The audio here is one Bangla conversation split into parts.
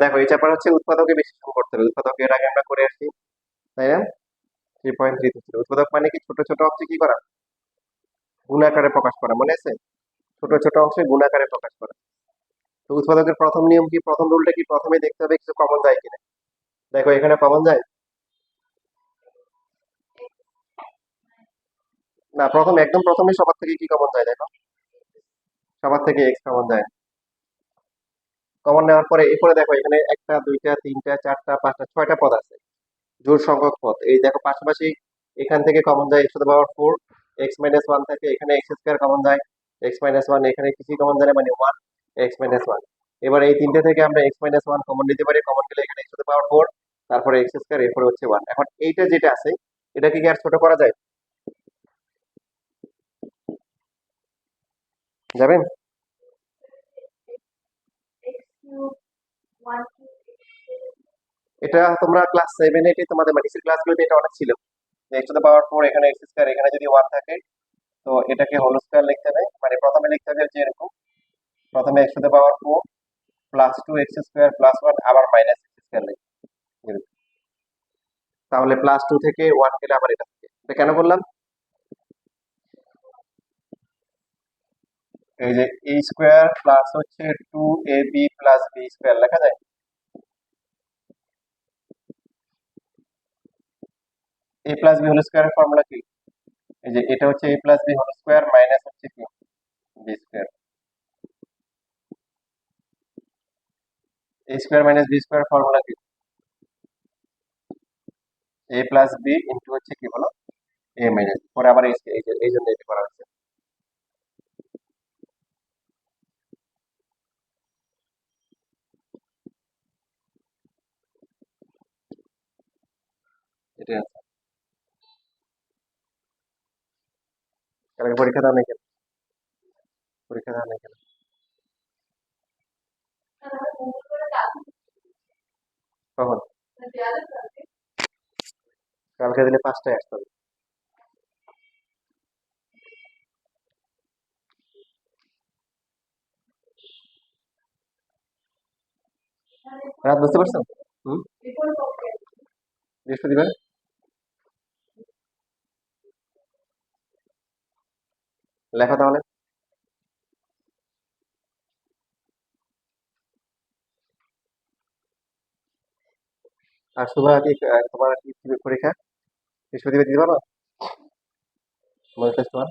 দেখো এই চ্যাপ্টার হচ্ছে উৎপাদকে বিশ্লেষণ করতে হবে। উৎপাদক এর আগে আমরা করে আসছি, তাই না? 3.3 ছিল। উৎপাদক মানে কি? ছোট ছোট অংশে কি করা? গুণাকারে প্রকাশ করা, মনে আছে? ছোট ছোট অংশে গুণাকারে প্রকাশ করা। তো উৎপাদকের প্রথম নিয়ম কি, প্রথম রুলটা কি? প্রথমে দেখতে হবে কিছু কমন যায় কিনা। দেখো এখানে কমন যায় না, প্রথম একদম প্রথমে সবার থেকে কি কমন যায়? দেখো সবার থেকে এক্স কমন যায়। কমন নেওয়ার পরে এরপরে দেখো এখানে একটা দুইটা তিনটা চারটা পাঁচটা ছয়টা পদ আছে, জোড় সংখ্যক পদ। এই দেখো পাশাপাশি এখান থেকে কমন যায় x to the power 4, x minus one থাকে, এখানে এক্স স্কোয়ার কমন যায়, এক্স মাইনাস ওয়ান, এখানে কিছুই কমন যায় না, মানে ওয়ান, এক্স মাইনাস ওয়ান। এবার এই তিনটে থেকে আমরা এক্স মাইনাস ওয়ান কমন নিতে পারি, কমন গেলে এখানে এক্স টু দ্য পাওয়ার 4, তারপরে এক্স স্কোয়ার, এরপরে হচ্ছে ওয়ান। এখন এইটা যেটা আছে এটাকে কি আর ছোট করা যায়? যাবেন? এটা তোমরা ক্লাস 7 8 তোমাদের ম্যাথমেটিক্সের ক্লাসগুলোতে এটা অনেক ছিল। এক্স টু দ্য পাওয়ার 4, এখানে এক্স স্কোয়ার, এখানে যদি ওয়ান থাকে তো এটাকে হোল স্কোয়ার লিখতে হবে। মানে প্রথমে লিখতে হবে যে এরকম, প্রথমে x to the power 4 plus 2 x square plus one, আবার মাইনাস এক্স স্কোয়ার লিখতে হবে। তাহলে প্লাস 2 থেকে ওয়ান গেলে আবার এটা থাকে। এটা কেন বললাম? এই যে এ স্কোয়ার প্লাস হচ্ছে 2ab প্লাস বি স্কোয়ার লেখা যায়। এ প্লাস বি হোল স্কোয়ারের ফর্মুলা কি? এই যে এটা হচ্ছে A plus B whole square minus হচ্ছে কি, B square. A square minus B square formula কি? এ প্লাস বি ইন্টু হচ্ছে কি বলো, এ মাইনাস, পরে আবার এই জন্য এটা করা হচ্ছে। এটা কালকে পরীক্ষা দাও নাই কেন? পরীক্ষা দাও নাই কেন? কখন? কালকে দিলে 5টায় আসতে হবে। রাত বুঝতে পারছো? হুম, বৃহস্পতিবার। লেখো তাহলে। আর সুভা কি তোমার কি পরীক্ষা বৃহস্পতিবার দিতে পারো? মনে টেস্ট তোমার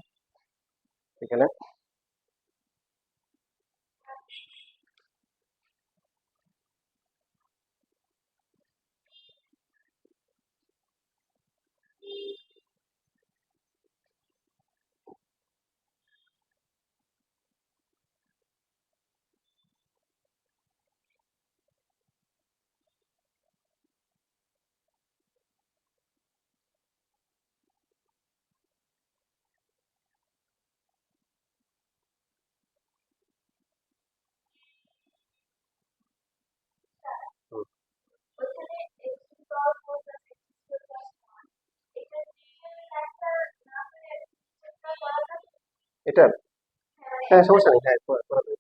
এখানে? হুম। এটা হ্যাঁ, সমস্যা নেই, হ্যাঁ করা যাবে।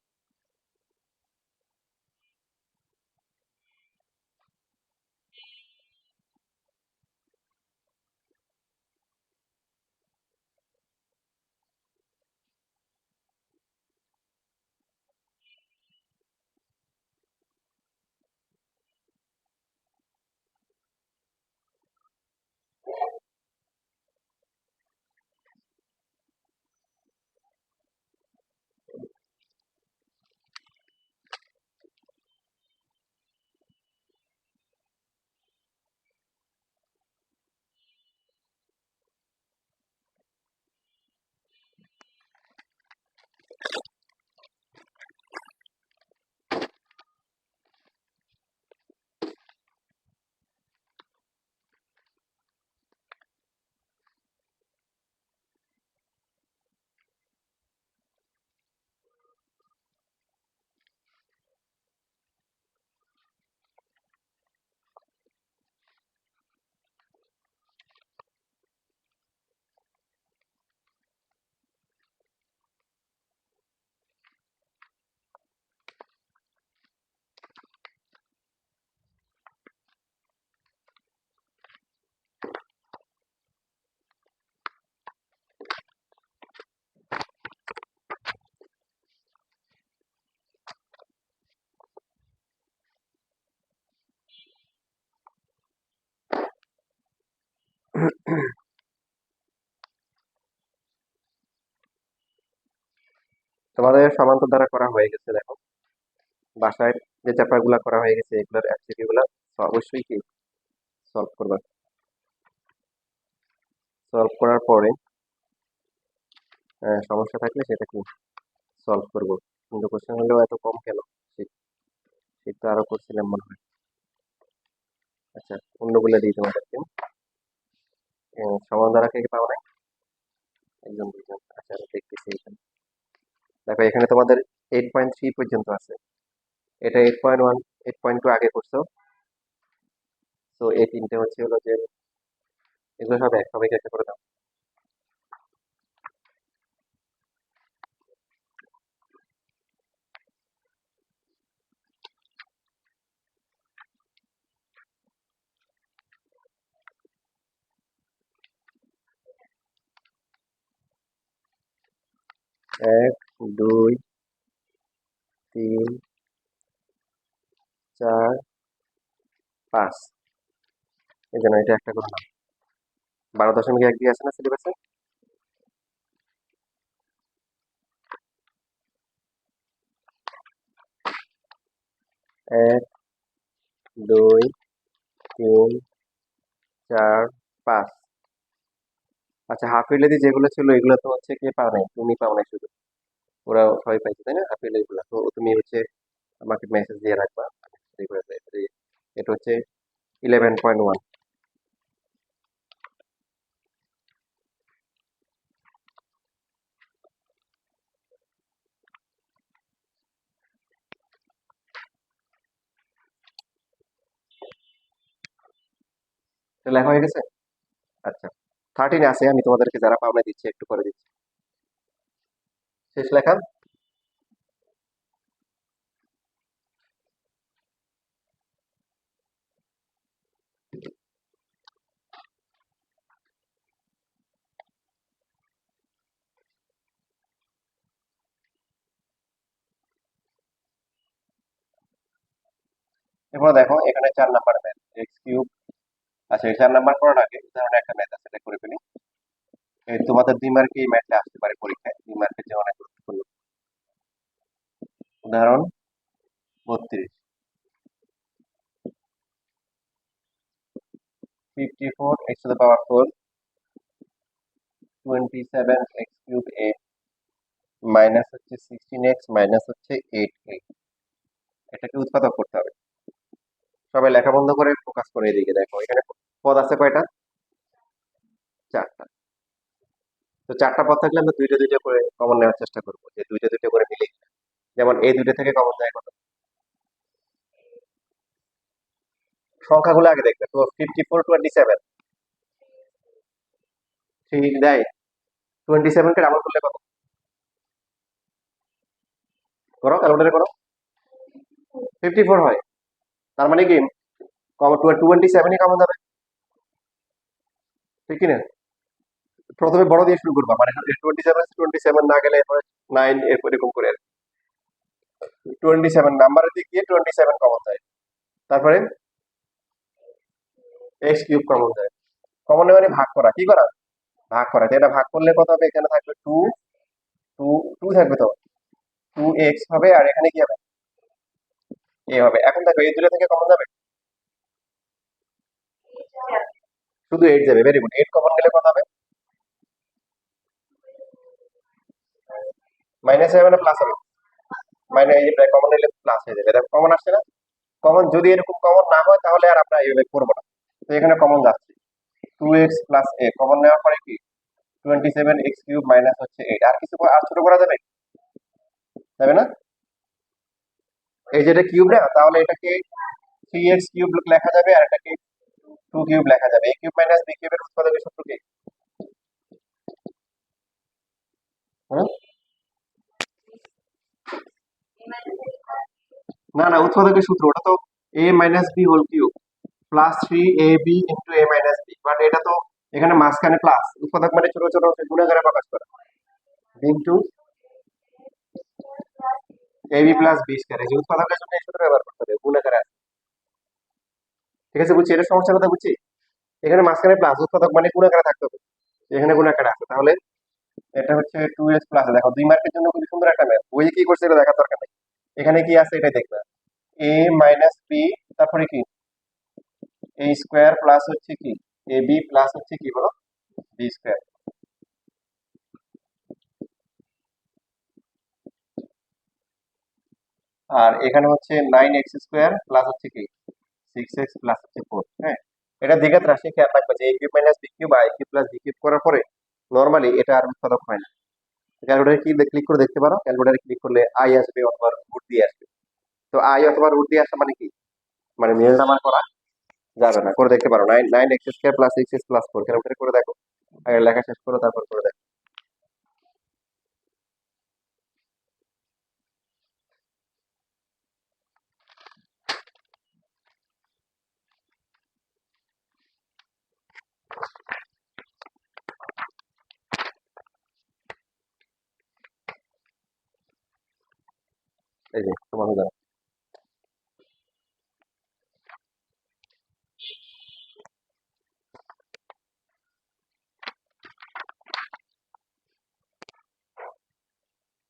তোমাদের সমান্তর দ্বারা করা হয়ে গেছে দেখো, বাসায় যে চ্যাপ্টার গুলা করা হয়ে গেছে এগুলোর এমসিকিউ গুলা অবশ্যই কি সলভ করবা। সলভ করার পরে সমস্যা থাকলে সেটা কি সলভ করবো। কিন্তু কোশ্চেন হলেও এত কম কেন? শীত শীত তো আরো করছিলাম মনে হয়। আচ্ছা, অন্যগুলো দিই তোমাদেরকে। সমান দ্বারা কে কে পাও নাই? একজন দুইজন। আচ্ছা, আমি দেখতেছি এখানে। দেখো এখানে তোমাদের 8.3 পর্যন্ত আছে। এটা 8.1 8.2 আগে করছো। তো এই তিনটে হচ্ছে হলো যে এগুলো সব এক, সবাইকে একটা করে দাও। 1 2 3 4 5। এই জন্য এটা একটা করে নাও। 12.1 দিয়ে আছে না সিলেবাসে? 1 2 3 4 5। আচ্ছা, হাফ ইয়ারলি যেগুলো ছিল এগুলো তো হচ্ছে কে পাও নাই, তুমি পাও নাই শুধু, ওরা সবাই পাইছে তাই না হাফ ইয়ারলি গুলো। তো তুমি হচ্ছে আমাকে মেসেজ দিয়ে রাখবা। এই করে দেয়। এটা হচ্ছে 11.1। এটা লেখা হয়ে গেছে? আচ্ছা, 13 আছে, আমি তোমাদেরকে যারা পাও না দিচ্ছি একটু করে দিচ্ছি। শেষ লেখা। এরপর দেখো এখানে 4 নাম্বার ম্যাথ এক্স কিউব। আচ্ছা, এই 4 নাম্বার করার আগে উদাহরণে একটা ম্যাথ আছে, এটা করে ফেলি। এই তোমাদের 2 মার্কে এই ম্যাথটা আসতে পারে পরীক্ষায়, 2 মার্কের যে অনেক গুরুত্বপূর্ণ। উদাহরণ 32। 54 x⁴ 27 x³ মাইনাস হচ্ছে 16x মাইনাস হচ্ছে 8a। এটাকে উৎপাদক করতে হবে। সবাই লেখা বন্ধ করে ফোকাস করে এদিকে দেখো, এখানে পদ আছে কয়টা? 4টা। তো 4টা পদ থাকলে আমরা দুইটা দুইটা করে কমন নেওয়ার চেষ্টা করবো, যে দুইটা দুইটা করে মিলে কিনা। যেমন এই দুইটা থেকে কমন যায় কত? সংখ্যাগুলো আগে দেখবে তো। 54 27 ঠিক দেয়। 27 কে ডাবল করলে কত? করো, ক্যালকুলেটর করো। 54 হয়। তার মানে কি কমন 27ই কমন যাবে, ঠিক কিনা? প্রথমে বড় দিয়ে শুরু করবা, মানে 27 না গেলে 9, এরপর এরকম করে 27 নাম্বারের দিক দিয়ে 27 কমন যায়। তারপরে x³ কমন যায়। কমন মানে ভাগ করা, কি করা? ভাগ করা। তো এটা ভাগ করলে কত হবে? এখানে থাকবে 2, 2 2 থাকবে তো, 2x হবে, আর এখানে কি হবে? a হবে। এখন দেখো এই দুটো থেকে কমন যাবে, শুধু 8 যাবে। Very good. 8 কমন গেলে কত হবে? মাইনাস হবে না প্লাস হবে? মানে এই যে কমন নিলে প্লাস হয়ে যাবে। দেখো কমন আসছে না? কমন যদি এরকম কমন না হয় তাহলে আর আমরা এইভাবে করবো না। তো এখানে কমন যাচ্ছে 2x+a। কমন নেওয়ার পরে কি 27x³ মাইনাস হচ্ছে 8। আর কিছু আর ছোট করা যাবে? যাবে না? এই যেটা কিউব না, তাহলে এটাকে 3x³ লেখা যাবে, আর এটাকে 2³ লেখা যাবে। a³ মাইনাস b³ এর উৎপাদকের সূত্র কি? হুম? না না, উৎপাদকের সূত্র ওটা তো a-b whole cube plus 3ab * a-b। But এটা তো এখানে মাঝখানে প্লাস, উৎপাদক মানে ছোট ছোট গুণাকারে প্রকাশ করা। ইন্টু ab+b², যে উৎপাদকের জন্য এই সূত্র ব্যবহার করতে হবে, গুণাকারে আছে। ঠিক আছে, বুঝছি, এটা সমস্যার কথা বুঝছি। এখানে মাঝখানে প্লাস, উৎপাদক মানে গুণাকারে থাকতে হবে, এখানে গুণাকারে আছে। তাহলে এটা হচ্ছে 2x প্লাস, দেখো 2 মার্কের জন্য খুবই সুন্দর একটা ম্যাথ, বইয়ে কি করছে এটা দেখার দরকার নেই, এখানে কি আছে এটা দেখবে। a মাইনাস বি, তারপরে কি এ স্কোয়ার প্লাস হচ্ছে কি এ বি প্লাস হচ্ছে কি বলো বি স্কোয়ার। আর এখানে হচ্ছে 9x স্কোয়ার প্লাস হচ্ছে কি 6x প্লাস হচ্ছে 4। হ্যাঁ, এটা দ্বিঘাত রাশি, খেয়াল রাখবে যে A cube minus B cube I cube plus B cube করার পরে নর্মালি এটা আর উৎপাদক হয় না। ক্যালকুলেটারে কি ক্লিক করে দেখতে পারো, ক্যালকুলেটারে ক্লিক করলে আই আসবে অথবা রুট দিয়ে আসবে। তো আই অথবা রুট দিয়ে আসা মানে কি, মানে নির্ণয় করা যাবে না, করে দেখতে পারো। 9x square plus 6x plus 4 calculator করে দেখো, আগে লেখা শেষ করো তারপর করে দেখো। এই যে তোমার হয়ে যাবে।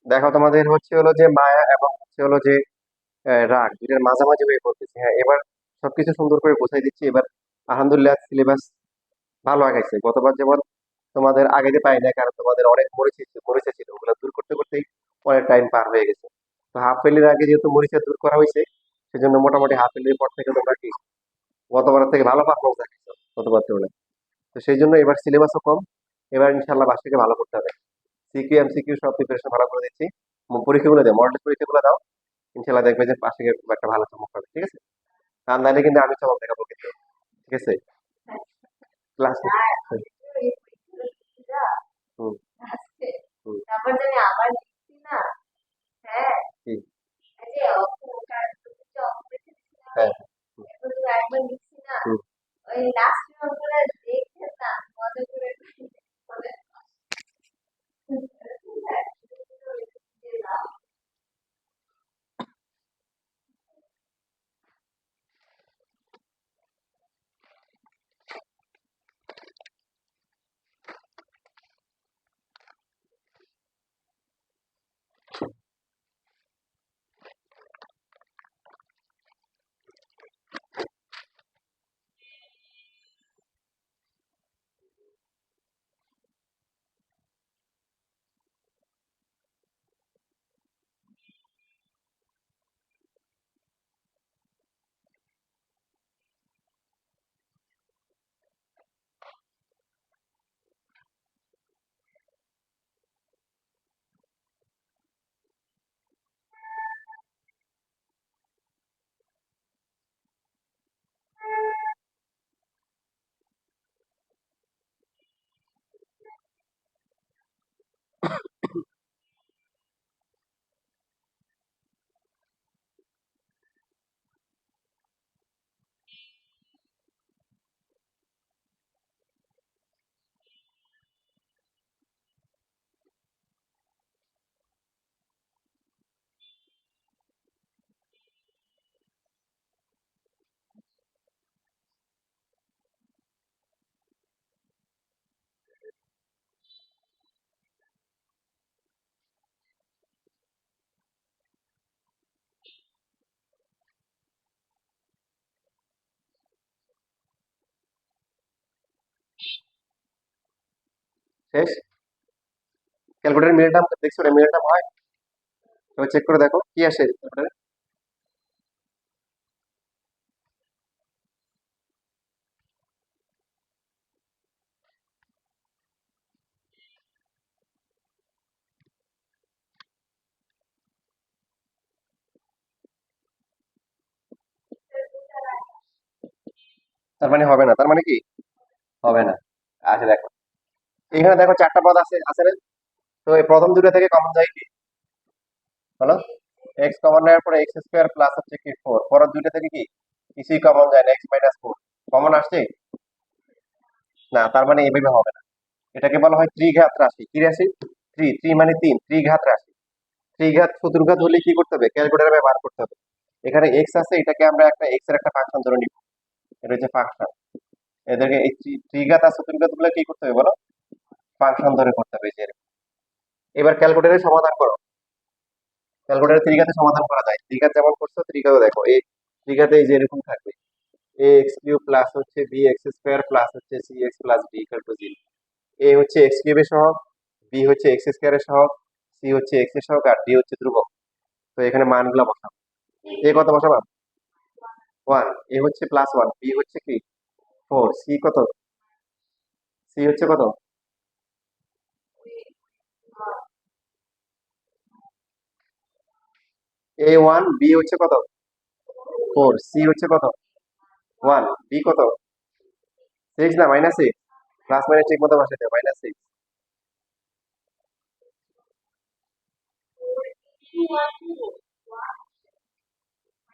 দেখো তোমাদের হচ্ছে হলো যে মায়া এবং হচ্ছে হলো যে রাগ দুইটার মাঝামাঝি হয়ে পড়তেছে। হ্যাঁ, এবার সবকিছু সুন্দর করে বোঝাই দিচ্ছি। এবার আলহামদুলিল্লাহ সিলেবাস ভালো আগাইছে। গতবার যেমন তোমাদের আগাইতে পাই না, কারণ তোমাদের অনেক মরিচা মরিচা ছিল, ওগুলো দূর করতে করতেই অনেক টাইম পার হয়ে গেছে। তো হাফ ফেলির আগে যেহেতু মরিচা দূর করা হয়েছে, সেজন্য মোটামুটি হাফ ফেলির পর থেকে তোমরা কি গতবার থেকে ভালো পারফরমেন্স দেখাইছো গতবার তুলনায়। তো সেই জন্য এবার সিলেবাসও কম, এবার ইনশাল্লাহ বাসাকে ভালো করতে হবে। সিকিউ এমসিকিউ সব প্রিপারেশন ভালো করে দিচ্ছি। পরীক্ষাগুলো দাও, মডেল পরীক্ষাগুলো দাও, ইনশাল্লাহ দেখবে যে পাশে একটা ভালো চমক পাবে, ঠিক আছে? আর নাহলে কিন্তু আমি চমক দেখাবো কিন্তু, ঠিক আছে? ক্লাস হুম হুম কি হ্যাঁ হুম। শেষ। ক্যালকুলেটর মিনিট নাম দেখছো, মিনিট নাম হয়, তো চেক করে দেখো কি আসে ক্যালকুলেটরে। তার মানে হবে না, তার মানে কি হবে না। আচ্ছা দেখো, এখানে দেখো চারটা পদ আছে আছে না? তো এই প্রথম দুটো থেকে কমন যায় কি বলো, এক্স কমন নেওয়ার পরে এক্স স্কোয়ার প্লাস হচ্ছে কি 4, পরের দুইটা থেকে কি কিছুই কমন যায় না, এক্স মাইনাস 4 কমন আসছে না, তার মানে এভাবে হবে না। এটাকে বলা হয় ত্রিঘাত রাশি। কি রাশি? থ্রি, থ্রি মানে তিন, ত্রিঘাত রাশি। ত্রিঘাত চতুর্ঘাত হলে কি করতে হবে, ক্যালকুলেটরে ব্যবহার করতে হবে। এখানে এক্স আছে, এটাকে আমরা একটা এক্স এর একটা ফাংশন ধরে নিব, এটা হচ্ছে ফাংশন। এদেরকে এই ত্রিঘাত আর চতুর্ঘাত গুলো কি করতে হবে বলো, ফাংশন ধরে করতে হবে, যে এরকম। এবার ক্যালকুলেটরে সমাধান করো। ক্যালকুলেটরে ত্রিঘাতে সমাধান করা যায়, ত্রিঘাত যেমন করছো ত্রিঘাতও দেখো, এই ত্রিঘাতে এই যে এরকম থাকবে এ এক্স কিউব প্লাস হচ্ছে বি এক্স স্কোয়ার প্লাস হচ্ছে c x plus d equal to 0। A হচ্ছে এক্স কিউবের সহগ, বি হচ্ছে এক্স স্কোয়ারের সহগ, সি হচ্ছে এক্স এর সহগ, আর ডি হচ্ছে ধ্রুবক। তো এখানে মানগুলো বসাবো। এ কত বসাবো? 1। এ হচ্ছে +1, বি হচ্ছে কি 4, সি কত? সি হচ্ছে কত? A1, বি হচ্ছে কত? 4, সি হচ্ছে কত? 1, ডি কত? 6 না -6? প্লাস মাইনাস ঠিক মতো বসাতে হবে, -6।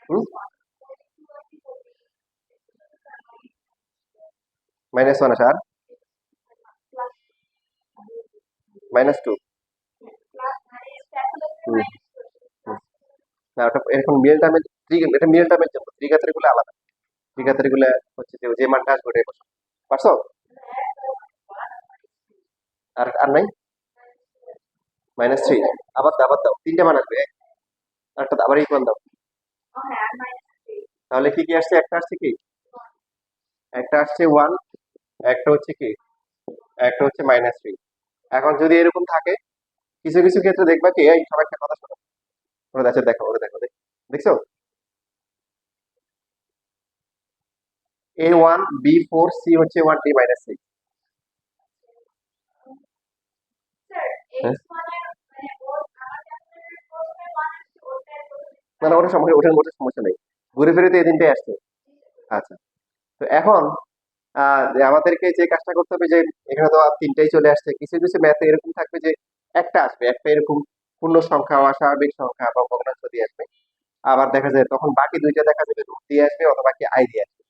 হুম, -1 আসে, আর -2। হুম, হুম। না ওটা এখন মিডল টার্মের, এটা মিডল টার্মের জন্য, ত্রিঘাতের গুলো আলাদা। ত্রিঘাতের গুলো হচ্ছে যে যে মানটা আসবে ওটাই বসাবো। পারছো? আর আর নাই? -3। আবার দাও, তিনটা মান আসবে। আরেকটা দাও, আবার ইকুয়াল দাও। তাহলে কি কি আসছে? একটা আসছে কি, একটা আসছে 1, একটা হচ্ছে কি, একটা হচ্ছে -3। এখন যদি এরকম থাকে, কিছু কিছু ক্ষেত্রে দেখবা কি, এই সবাই একটা কথা শোনো, ওরা দেখো দেখো, ওরা দেখো দেখছো, A1, B4, সি হচ্ছে 1, ডি -6। হ্যাঁ, না না, ওটা সমস্যা, ওটার মধ্যে সমস্যা নেই, ঘুরে ফিরে তো এই তিনটাই আসছে। আচ্ছা, তো এখন যে আমাদেরকে যে কাজটা করতে হবে, যে এখানে তো আর তিনটাই চলে আসছে, কিছু কিছু ম্যাথে এরকম থাকবে যে একটা আসবে, একটা এরকম পূর্ণ সংখ্যা, অস্বাভাবিক সংখ্যা বা ভগ্নাংশ দিয়ে আসবে। আবার দেখা যায় তখন বাকি দুইটা দেখা যাবে রুট দিয়ে আসবে অথবা কি আই দিয়ে আসবে।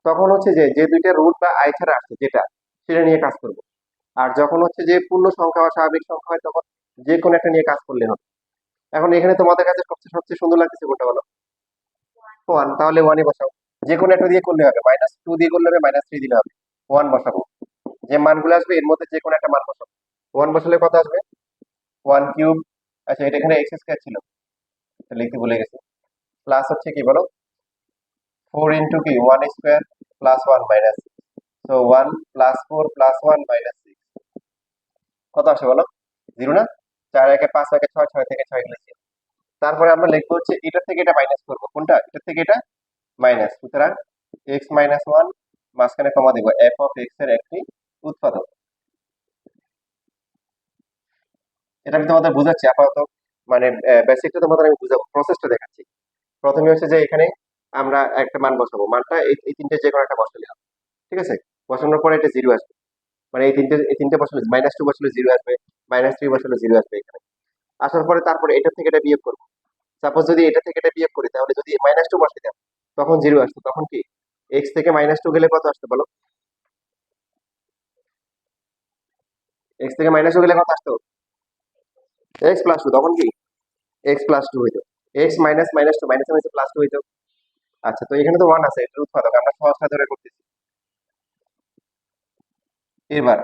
তখন হচ্ছে যে যে দুইটা রুট বা আই ছাড়া আসছে যেটা, সেটা নিয়ে কাজ করব। আর যখন হচ্ছে যে পূর্ণ সংখ্যা বা স্বাভাবিক সংখ্যা হয়, তখন যে কোনো একটা নিয়ে কাজ করলে হবে। এখন এখানে তোমাদের কাছে সবচেয়ে সবচেয়ে সুন্দর লাগতেছে কোনটা বলো? 1, তাহলে 1 বসাও। যে কোনো একটা দিয়ে করলে হবে, -2 দিয়ে করলে হবে, -3 দিলে হবে। 1 বসাবো, যে মানগুলো আসবে এর মধ্যে যে কোনো একটা মান বসাবো। 1 বসালে কত আসবে? 1 কিউব, আচ্ছা এটা এখানে এক্স স্কয়ার ছিল, এটা লিখতে ভুলে গেছি। প্লাস হচ্ছে কি বলো, 4 ইন্টু কি 1 square plus 1 minus, so 1 plus 4 plus 1 -6। কত আসে বলো? 0 না? 4 একে 5 একে 6, 6 থেকে 6 গেলে 0। তারপরে আমরা লিখবো হচ্ছে এটা থেকে এটা মাইনাস করবো, কোনটা? এটা থেকে এটা মাইনাস, সুতরাং এক্স মাইনাস 1, মাঝখানে কমা দিব, এফ অফ এক্স এর একটি উৎপাদক। এটা আমি তোমাদের বুঝাচ্ছি আপাতত, মানে বেসিকটা তোমাদের আমি বুঝাবো, প্রসেসটা দেখাচ্ছি। প্রথমে হচ্ছে যে এখানে আমরা একটা মান বসাবো, মানটা এই তিনটে যে কোনো একটা বসালে হবে। ঠিক আছে? বসানোর পরে এটা 0 আসবে, মানে এই তিনটে বসালে -2 বসালে 0 আসবে, -3 বসালে 0 আসবে এখানে। আসার পরে তারপরে এটা থেকে এটা বিয়োগ করবো। সাপোজ যদি এটা থেকে এটা বিয়োগ করি, তাহলে যদি -2 বসাইতাম তখন 0 আসতো, তখন কি এক্স থেকে -2 গেলে কত আসতো বলো? এক্স থেকে -2 গেলে কত আসতো? x+2, তখন কি x+2 হইতো। এক্স মাইনাস -2, মাইনাস মাইনাস +2 হইতো। আচ্ছা, তো এখানে তো 1 আছে, এটার উৎপাদক আমরা সহজটা ধরে করতেছি। এবার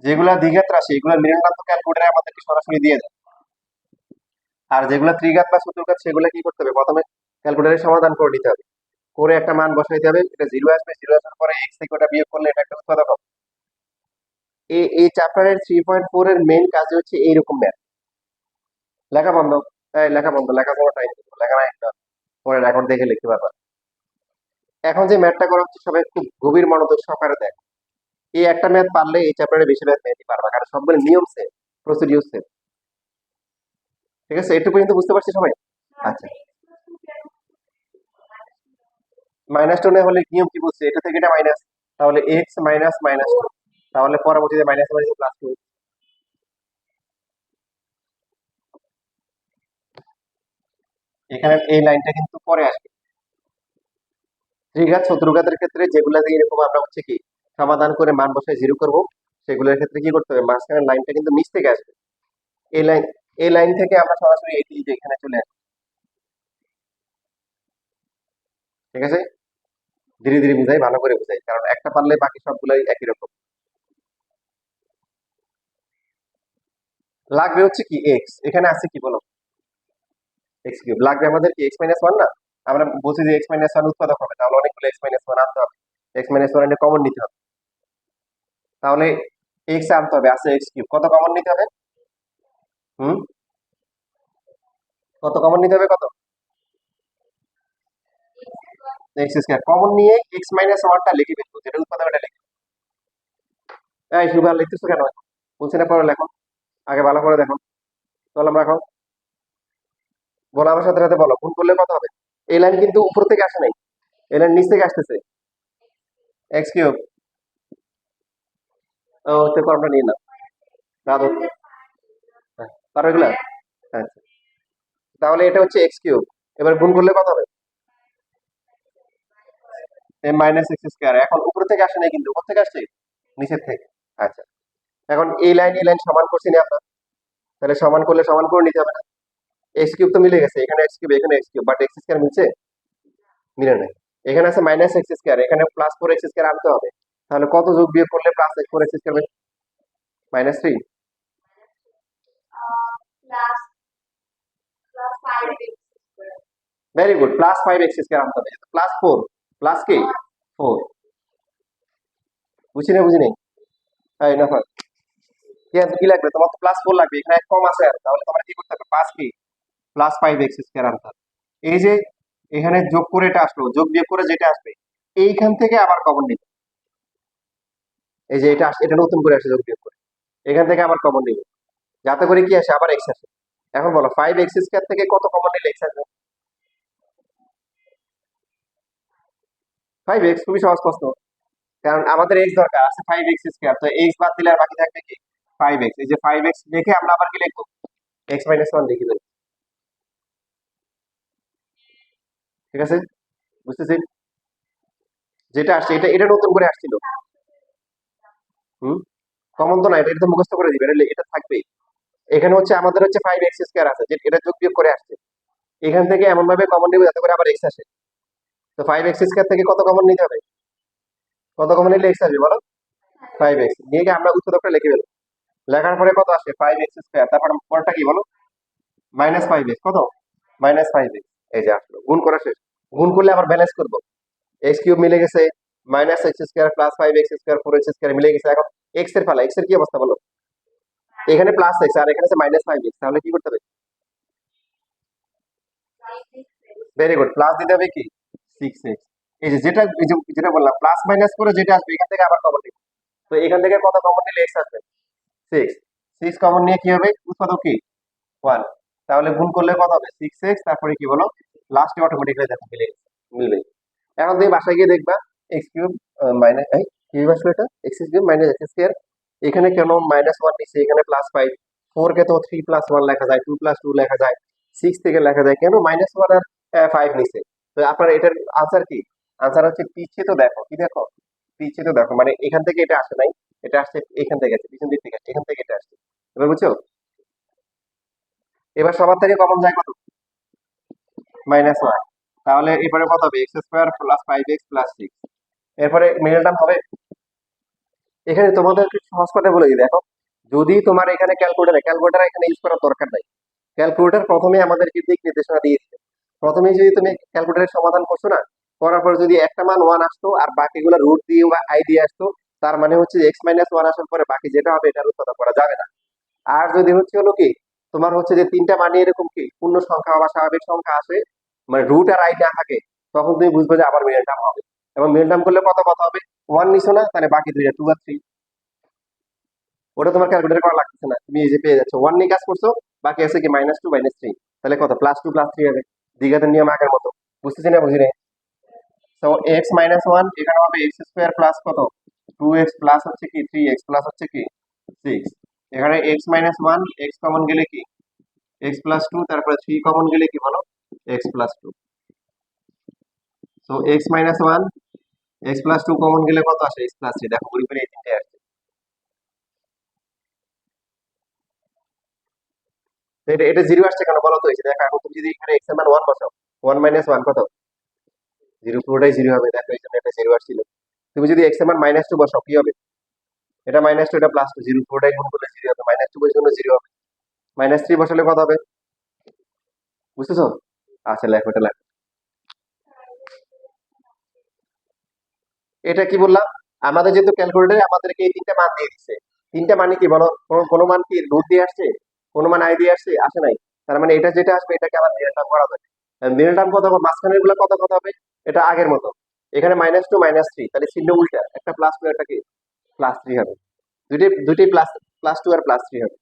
যেগুলা দ্বিঘাত রাশি, এগুলা নির্ণায়ক ক্যালকুলেটরে আমাদেরকে সরাসরি দিয়ে দেয়। আর যেগুলা ত্রিঘাত বা চতুর্ঘাত, সেগুলা কি করতে হবে, প্রথমে ক্যালকুলেটরে সমাধান করে নিতে হবে, করে একটা মান বসাইতে হবে, এটা 0 আসবে, 0 আসার পরে এক্স থেকে ওটা বিয়োগ করলে এটা একটা উৎপাদক হবে। এই চ্যাপ্টারের 3.4 এর মেইন কাজ হচ্ছে এইরকম ম্যাথ। লেখা বন্ধ, এই লেখা বন্ধ, লেখা কোনো টাইম লেখা নাই, একটা পরে রেকর্ড দেখে লিখতে পারবা। এখন যে ম্যাথটা করা হচ্ছে সবাই খুব গভীর মনোযোগ সহকারে দেখ। এই একটা ম্যাথ পারলে এই চ্যাপ্টারে বেশিরভাগ ম্যাথই পারবা, কারণ সবগুলো নিয়ম সেম, প্রসিডিউর সেম। ঠিক আছে, এটুকু কিন্তু বুঝতে পারছি সবাই? আচ্ছা, -2 না হলে নিয়ম কি বলছে, এটা থেকে এটা মাইনাস, তাহলে এক্স মাইনাস -2, তাহলে পরবর্তীতে মাইনাস মাইনাস +2। এখানে এই লাইনটা কিন্তু পরে আসবে। ত্রিঘাত চতুর্ঘাতের ক্ষেত্রে যেগুলা দিয়ে এরকম আমরা হচ্ছে কি সমাধান করে মান বসায় 0 করব, সেগুলোর ক্ষেত্রে কি করতে হবে, মাঝখানের লাইনটা কিন্তু নিচ থেকে আসবে। এই লাইন, এই লাইন থেকে আমরা সরাসরি এই যে এখানে চলে আসবো। ঠিক আছে, ধীরে ধীরে বুঝাই, ভালো করে বুঝাই, কারণ একটা পারলে বাকি সবগুলাই একই রকম। লাগবে হচ্ছে কি এক্স, এখানে আছে কি বলো, এক্স কিউব লাগবে আমাদের কি এক্স মাইনাস ওয়ান না, আমরা বলছি যে এক্স মাইনাস ওয়ান উৎপাদক হবে, তাহলে অনেকগুলো এক্স মাইনাস ওয়ান আনতে হবে, এক্স মাইনাস ওয়ান কমন নিতে হবে, তাহলে এক্স আনতে হবে, আছে এক্স কিউব, কত কমন নিতে হবে? হুম, কত কমন নিতে হবে, কত? এক্স স্কয়ার কমন নিয়ে এক্স মাইনাস ওয়ানটা লিখে ফেলবো, যেটা উৎপাদকটা লিখে। এই সুগার লিখতেছো কেন? বলছি না পরে লেখো, আগে ভালো করে দেখো। কলম রাখো, বলো আমার সাথে সাথে বলো, গুণ করলে কত হবে? এই লাইন কিন্তু উপর থেকে আসে নাই, এই লাইন নিচ থেকে আসতেছে, এক্স কিউব। ও তো কলমটা নিয়ে নাও, দাদু। হ্যাঁ, পারো এগুলা? হ্যাঁ, তাহলে এটা হচ্ছে এক্স কিউব, এবার গুণ করলে কত হবে? মাইনাস এক্স স্কয়ার, এখন উপর থেকে আসে নাই কিন্তু, উপর থেকে আসছে নিচের থেকে। আচ্ছা, এখন এই লাইন সমান করছি না আমরা, তাহলে সমান করলে সমান করে নিতে হবে না, এক্স কিউব তো মিলে গেছে, এখানে এক্স কিউব এখানে x cube, but x square মিলছে? মিলে নাই। এখানে আছে মাইনাস এক্স স্কয়ার, এখানে প্লাস ফোর এক্স স্কয়ার আনতে হবে, তাহলে কত যোগ বিয়োগ করলে plus four x square? Minus three. Very good, plus five x square আনতে হবে, প্লাস ফোর, প্লাস কি ফোর, বুঝি না বুঝি নাই? তাই না হয়, কি কি লাগবে তোমার? তো প্লাস ফোর লাগবে, এখানে এক কম আছে আর, তাহলে তোমার কি করতে হবে, প্লাস কি প্লাস ফাইভ এক্স স্কয়ার আনতে হবে। এই যে এখানে যোগ করে এটা আসলো, যোগ বিয়োগ করে যেটা আসবে এইখান থেকে আবার কমন নিবে, এই যে এটা এটা নতুন করে আসে যোগ বিয়োগ করে, এখান থেকে আবার কমন নিবে, যাতে করে কি আসে, আবার এক্স আসে। এখন বলো ফাইভ এক্স স্কয়ার থেকে কত কমন নিলে এক্স আসবে? ফাইভ এক্স, খুবই সহজ প্রশ্ন, কারণ আমাদের এক্স দরকার আছে ফাইভ এক্স স্কয়ার, তো এক্স বাদ দিলে আর বাকি থাকবে কি ফাইভ এক্স, এই যে ফাইভ এক্স লিখে আমরা আবার কি লিখবো, এক্স মাইনাস ওয়ান লিখে দেবো, ঠিক আছে? বুঝতেছি, যেটা আসছে এটা এটা নতুন করে আসছিল। হুম, কমন তো না, এটা এটা তো মুখস্থ করে দিবে, এটা এটা থাকবেই। এখানে হচ্ছে আমাদের হচ্ছে ফাইভ এক্স স্কয়ার আছে, যে এটা যোগ বিয়োগ করে আসছে, এখান থেকে এমন ভাবে কমন নিবে যাতে করে আবার এক্স আসে, তো ফাইভ এক্স স্কয়ার থেকে কত কমন নিতে হবে, কত কমন নিলে এক্স আসবে বলো? ফাইভ এক্স নিয়ে গিয়ে আমরা উত্তরটা লিখে ফেলবো, লেখার পরে কত আসে ফাইভ এক্স স্কয়ার, তারপর পরটা কি বলো, মাইনাস ফাইভ এক্স, কত মাইনাস ফাইভ এক্স, এই যে আসলো, গুণ করা শেষ। গুণ করলে আবার ব্যালেন্স করবো, এক্স কিউব মিলে গেছে, minus x square plus five x square four x square মিলে গেছে, এখন এক্স এর পালা, এক্স এর কি অবস্থা বলো? এখানে প্লাস এক্স আর এখানে আছে মাইনাস ফাইভ এক্স, তাহলে কি করতে হবে? ভেরি গুড, প্লাস দিতে হবে কি সিক্স এক্স, এই যে যেটা এই যে যেটা বললাম প্লাস মাইনাস করে যেটা আসবে এখান থেকে আবার কমন নিব, তো এখান থেকে কত কমন নিলে এক্স আসবে? সিক্স, সিক্স কমন নিয়ে কি হবে, উৎপাদক কি ওয়ান, তাহলে গুণ করলে কত হবে সিক্স এক্স, তারপরে কি বলো লাস্টে অটোমেটিক্যালি দেখো মিলে গেছে, মিলবে। এখন তুমি বাসায় গিয়ে দেখবা এক্স কিউব মাইনাস এই কি আসলো, এটা x cube minus x square, এখানে কেন মাইনাস ওয়ান নিচ্ছে, এখানে প্লাস ফাইভ, ফোর কে তো থ্রি প্লাস ওয়ান লেখা যায়, টু প্লাস টু লেখা যায়, সিক্স থেকে লেখা যায়, কেন মাইনাস ওয়ান আর ফাইভ নিচ্ছে? তো আপনার এটার আনসার কি? আনসার হচ্ছে পিছিয়ে তো দেখো, কি দেখো, পিছিয়ে তো দেখো, মানে এখান থেকে এটা আসে নাই, এটা আসছে এখান থেকে, আছে পিছন দিক থেকে আসছে, এখান থেকে এটা আসছে, এবার বুঝছো? এবার সবার থেকে কমন যায় কত, মাইনাস ওয়ান, তাহলে এবারে কত হবে x square plus five x plus six, এরপরে মিডল টার্ম হবে। এখানে তোমাদের সহজ কথা বলে দিই, দেখো যদি তোমার এখানে ক্যালকুলেটার এখানে ইউজ করার দরকার নাই, ক্যালকুলেটর প্রথমে আমাদেরকে দিক নির্দেশনা দিয়ে দিবে, প্রথমে যদি তুমি ক্যালকুলেটরের সমাধান করছো না, করার পর যদি একটা মান ওয়ান আসতো আর বাকিগুলো রুট দিয়ে বা আই দিয়ে আসতো, তার মানে হচ্ছে এক্স মাইনাস ওয়ান আসার পরে বাকি যেটা হবে এটার উৎপাদন করা যাবে না। আর যদি হচ্ছে হলো কি তোমার হচ্ছে যে তিনটা মানে এরকম কি পূর্ণ সংখ্যা বা স্বাভাবিক সংখ্যা আসে, মানে রুট আর আই না থাকে, তখন তুমি বুঝবে যে আবার মিডল টার্ম হবে, এবং মিডল টার্ম করলে কত কত হবে, ওয়ান নিছো না, তাহলে বাকি দুইটা টু আর থ্রি, ওটা তোমার ক্যালকুলেট করা লাগতেছে না, তুমি এই যে পেয়ে যাচ্ছ ওয়ান নিয়ে কাজ করছো, বাকি আছে কি মাইনাস টু মাইনাস থ্রি, তাহলে কত প্লাস টু প্লাস থ্রি হবে, দ্বিঘাতের নিয়ম আগের মতো, বুঝতেছি না বুঝি নাই? তো এক্স মাইনাস ওয়ান এখানে হবে এক্স স্কোয়ার প্লাস কত টু এক্স প্লাস হচ্ছে কি থ্রি এক্স প্লাস হচ্ছে কি সিক্স, এখানে x minus one x common গেলে কি এক্স প্লাস টু, তারপরে থ্রি কমন গেলে কি বলো এক্স প্লাস টু, তো x minus one x plus two common গেলে কত আসে এক্স প্লাস থ্রি, দেখো ঘুরে ফিরে এই তিনটে আসছে, তো এটা এটা জিরো আসছে কেন বলো তো, এই যে দেখো এখন তুমি যদি এখানে এক্স এর মান ওয়ান বসাও, ওয়ান মাইনাস ওয়ান কত জিরো, পুরোটাই জিরো হবে, দেখো এই জন্য এটা জিরো আসছিল। তুমি যদি এক্স এর মান মাইনাস টু বসাও কি হবে, এটা মাইনাস টু এটা প্লাস টু, জিরো পুরোটাই গুণ করলে জিরো হবে, মাইনাস টু এর জন্য জিরো হবে, -3 বসালে কত হবে? বুঝতেছো? আচ্ছা লেখো, এটা লেখো। এটা কি বললাম? আমাদের যেহেতু ক্যালকুলেটরে আমাদেরকে এই তিনটা মান দিয়ে দিচ্ছে। তিনটা মানে কি বলো? কোনো মান কি রুট দিয়ে আসছে? কোনো মান আই দিয়ে আসছে? আসে নাই। তার মানে এটা যেটা আসবে এটাকে আবার মিডল টার্ম করা যাবে। মিডল টার্ম কত হবে? মাঝখানের গুলো কত কত হবে? এটা আগের মতো। এখানে -2 -3, তাহলে চিহ্ন উল্টা, একটা +2 একটা কি +3 হবে। দুইটাই দুইটাই +2 আর +3 হবে।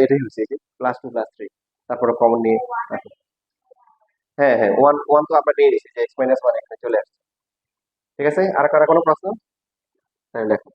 এটাই হচ্ছে, এই যে +2 +3। তারপরে কমন নিয়ে রাখো। হ্যাঁ হ্যাঁ, ওয়ান ওয়ান তো আমরা নিয়ে নিছি, যে x-1 এখানে চলে আসছে। ঠিক আছে, আর কারো কোনো প্রশ্ন? হ্যাঁ লেখো।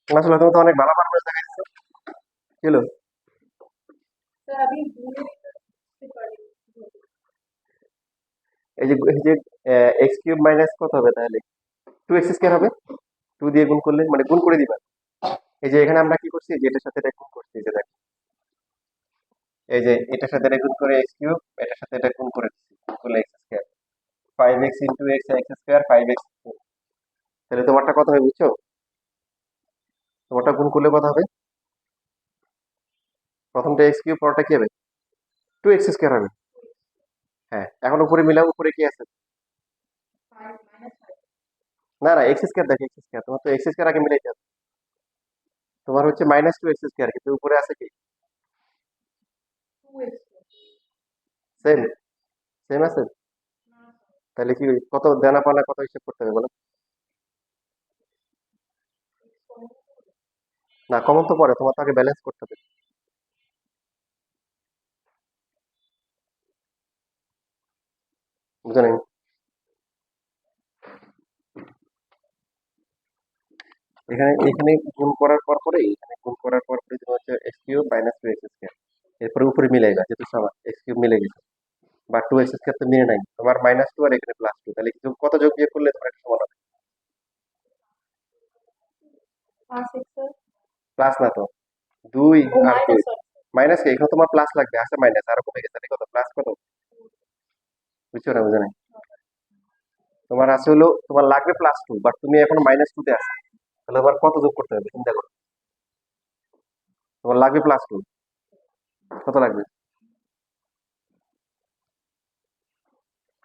আসলে তুমি তো অনেক ভালো পারফরমেন্স দেখাইছো। কি হলো? এই যে এক্স কিউব মাইনাস কত হবে তাহলে? টু এক্স স্কোয়ার হবে। টু দিয়ে গুণ করলে মানে গুণ করে দিবা। এই যে এখানে আমরা কি করছি, যে এটার সাথে এটা গুণ করছি, এই যে দেখো, এই যে এটার সাথে এটা গুণ করে এক্স কিউব, এটার সাথে এটা গুণ করে দিচ্ছি, গুণ করলে x square, 5x into x, x square 5x। তাহলে তোমারটা কত হবে বুঝছো? তোমারটা গুণ করলে কত হবে? প্রথমটা এক্স কিউব, পরটা কি হবে? টু এক্স স্কোয়ার হবে। হ্যাঁ, এখন উপরে মিলাও, উপরে কি আছে? না না, এক্স স্কোয়ার দেখো, এক্স স্কোয়ার, তোমার তো এক্স স্কোয়ার আগে মিলাইতে হবে। তোমার হচ্ছে মাইনাস টু এক্স স্কোয়ার, কিন্তু উপরে আছে কি? সেম, সেম আছে। তাহলে কি কত দেনা পাওনা কত হিসাব করতে হবে বলো? না, কমন তো পরে, তোমার তো আগে ব্যালেন্স করতে হবে। বুঝো নাই? এখানে এখানে গুণ করার পর পরে, এখানে গুণ করার পর পরে তোমার হচ্ছে x cube minus two x square, এরপরে উপরে মিলাইবা, যেহেতু সমান এক্স কিউব মিলে গেছে, বা টু এক্স স্কোয়ার তো মিলে নাই, তোমার মাইনাস টু আর এখানে প্লাস টু, তাহলে কত যোগ বিয়োগ করলে তোমার এটা সমান হবে? প্লাস না তো, দুই আর দুই, মাইনাস কি এখানে তোমার প্লাস লাগবে, আছে মাইনাস আরো কমে গেছে, তাহলে কত প্লাস কত? বুঝছো না? বুঝো নাই? তোমার আছে হলো, তোমার লাগবে প্লাস টু, বাট তুমি এখন মাইনাস টু তে আছো, তাহলে আবার কত যোগ করতে হবে চিন্তা করো। তোমার লাগবে প্লাস টু, কত লাগবে?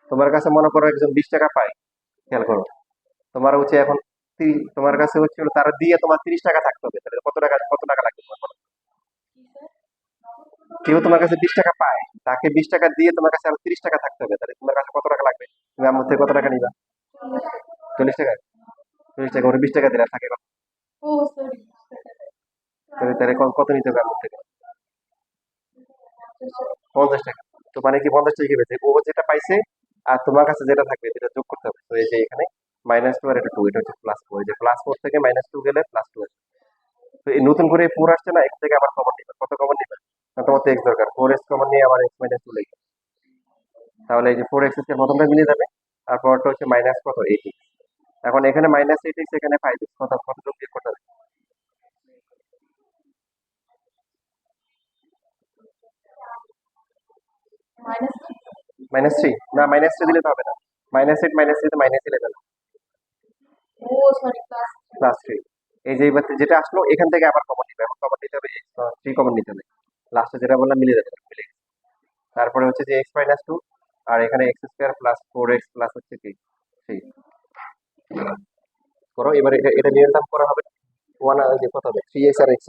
তোমার কাছে মনে করো একজন 20 টাকা পায়, খেয়াল করো, তোমার হচ্ছে এখন তোমার কাছে হচ্ছে হলো তারা দিয়ে তোমার 30 টাকা থাকতে হবে, তাহলে কত টাকা লাগবে তোমার বলো? কেউ তোমার কাছে 20 টাকা পায়, তাকে 20 টাকা দিয়ে তোমার কাছে আরো 30 টাকা থাকতে হবে, তাহলে তোমার কাছে কত টাকা লাগবে? তুমি আমার থেকে কত টাকা নিবা? 40 টাকা। 40 টাকা, ওরা 20 টাকা দিলে আর থাকে কত? তাহলে কত নিতে হবে আমার থেকে? 50 টাকা। তো মানে কি 50 টাকা পেয়েছে, ও যেটা পাইছে আর তোমার কাছে যেটা থাকবে যেটা যোগ করতে হবে, তো এই যে এখানে মাইনাস টু আর এটা টু, এটা হচ্ছে প্লাস টু, এই যে প্লাস ফোর থেকে মাইনাস টু গেলে প্লাস টু আসবে। তো এই নতুন করে ফোর আসছে না, এক্স থেকে আবার কমন নিবে, কত কমন নিবে? না, তোমার তো এক্স দরকার, ফোর এক্স কমন নিয়ে আবার এক্স মাইনাস টু লিখবে, তাহলে এই যে ফোর এক্স এর প্রথমটা মিলে যাবে, তারপরটা হচ্ছে মাইনাস কত, এইট। এখন এখানে মাইনাস এইট এক্স, এখানে ফাইভ এক্স, কত কত যোগ বিয়োগ করতে হবে? Minus three. না, মাইনাস থ্রি দিলে তো হবে না, মাইনাস থ্রি তো মাইনাস ইলেভেন, প্লাস থ্রি। এই যে এবার যেটা আসলো এখান থেকে আবার কমন নিবে, এখন কমন নিতে হবে, থ্রি কমন নিতে হবে, লাস্টে যেটা বললাম মিলে যাবে, মিলে গেছে। তারপরে হচ্ছে যে এক্স মাইনাস টু, আর এখানে x square plus four x plus হচ্ছে কি থ্রি। করো এবার, এটা এটা নির্ধারণ করা হবে, ওয়ান আর যে কত হবে, থ্রি এক্স আর এক্স।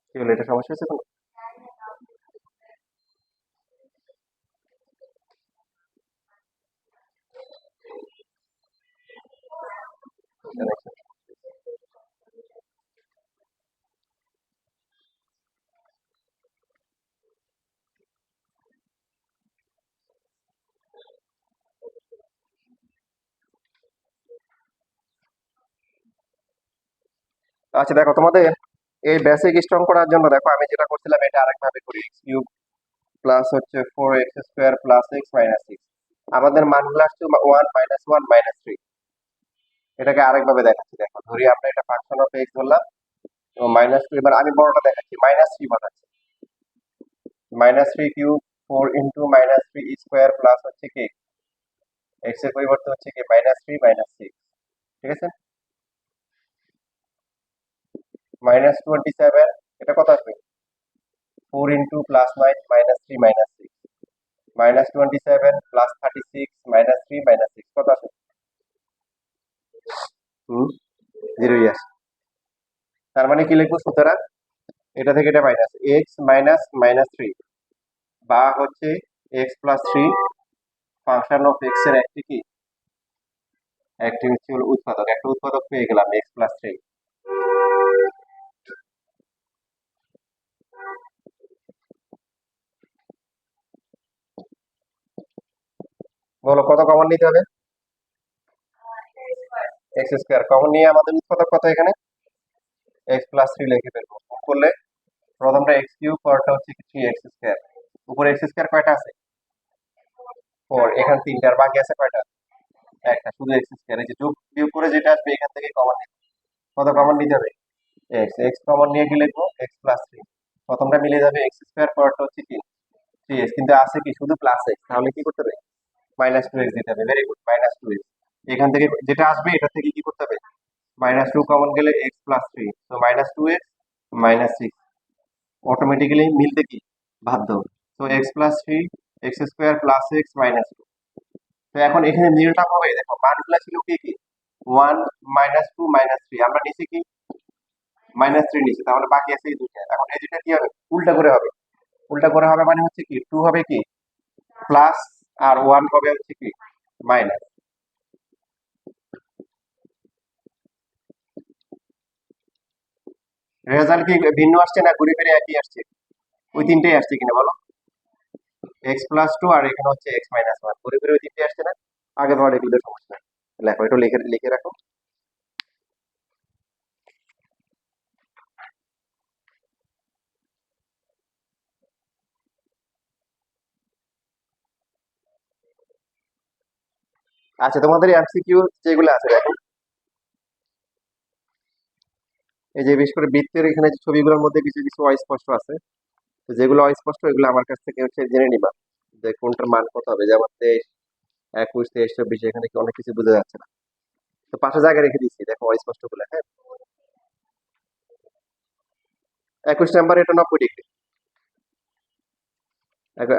কি হলো, এটা সমস্যা হচ্ছে কোনো? আচ্ছা দেখো, তোমাদের এই বেসিক স্ট্রং করার জন্য দেখো আমি যেটা করছিলাম এটা আরেকভাবে করি, এক্স কিউব প্লাস হচ্ছে four x square plus x minus six, আমাদের মানগুলো আসছে one minus one minus three. এটাকে আরেকভাবে দেখাচ্ছি, দেখো ধরি আমরা এটা ফাংশন অফ এক্স ধরলাম, এবং মাইনাস টু, এবার আমি বড়টা দেখাচ্ছি, মাইনাস থ্রি বানাচ্ছি, minus three cube four into minus three square plus হচ্ছে কি এক্স এর পরিবর্তে হচ্ছে কি মাইনাস থ্রি মাইনাস সিক্স। ঠিক আছে, মাইনাস 27, এটা কত আসবে? Four into plus nine minus three minus six, minus 27 plus 36 minus three minus six, কত আসবে? হুম, জিরোই আসে। তার মানে কি লিখবো, সুতরাং এটা থেকে এটা minus x minus minus three, বা হচ্ছে x plus three function of x এর একটি কি, একটি হচ্ছে হলো উৎপাদক, একটা উৎপাদক পেয়ে গেলাম এক্স প্লাস থ্রি। বলো কত কমন নিতে হবে? এক্স স্কোয়ার কমন নিয়ে আমাদের উৎপাদক কত এখানে? এক্স প্লাস থ্রি লিখে ফেলবো। গুণ করলে প্রথমটা এক্স কিউব, পরটা হচ্ছে থ্রি এক্স স্কোয়ার। উপরে এক্স স্কোয়ার কয়টা আছে? ফোর। এখানে তিনটা, আর বাকি আছে কয়টা? একটা, শুধু এক্স স্কোয়ার। এই যে যোগ বিয়োগ করে যেটা আসবে এখান থেকে কমন নিতে। কত কমন নিতে হবে? এক্স। এক্স কমন নিয়ে কি লিখবো? X plus three. প্রথমটা মিলে যাবে এক্স স্কোয়ার, পরটা হচ্ছে কি থ্রি এক্স, কিন্তু আছে কি শুধু প্লাস এক্স, তাহলে কি করতে হবে? মাইনাস টু এক্স দিতে হবে। Very good, minus two x. এখান থেকে যেটা আসবে এটা থেকে কি করতে হবে? মাইনাস টু কমন গেলে এক্স প্লাস থ্রি, তো minus two x minus six, automatically মিলতে কি বাধ্য। তো x plus three x square plus x minus two. তো এখন এখানে মিলটা হবে, দেখো মানগুলা ছিল কি কি? One, minus two, minus three, আমরা নিচে কি মাইনাস থ্রি নিচে, তাহলে বাকি আছে এই দুইটা। এখন এই দুইটা কি হবে? উল্টা করে হবে। উল্টা করে হবে মানে হচ্ছে কি টু হবে কি প্লাস, আর ওয়ান হবে হচ্ছে কি মাইনাস। রেজাল্ট কি ভিন্ন আসছে না ঘুরে ফিরে একই আসছে? ওই তিনটেই আসছে কিনা বলো? এক্স প্লাস টু আর এখানে হচ্ছে এক্স মাইনাস ওয়ান, ঘুরে ফিরে ওই তিনটে আসছে না? আগে ধর এগুলোর সমস্যা নাই। লেখো, একটু লিখে লিখে রাখো। আচ্ছা, তোমাদের এমসিকিউ যেগুলো আছে দেখো, এই যে বিশেষ করে বৃত্তের এখানে যে ছবিগুলোর মধ্যে কিছু কিছু অস্পষ্ট আছে। তো যেগুলো অস্পষ্ট এগুলো আমার কাছ থেকে হচ্ছে জেনে নিবা, যে কোনটার মান কত হবে। যেমন 23, 21, 23, 24, এখানে কি অনেক কিছু বোঝা যাচ্ছে না। তো পাশে জায়গা রেখে দিচ্ছি, দেখো অস্পষ্ট গুলো। হ্যাঁ, 21 নাম্বার এটা 90 ডিগ্রি।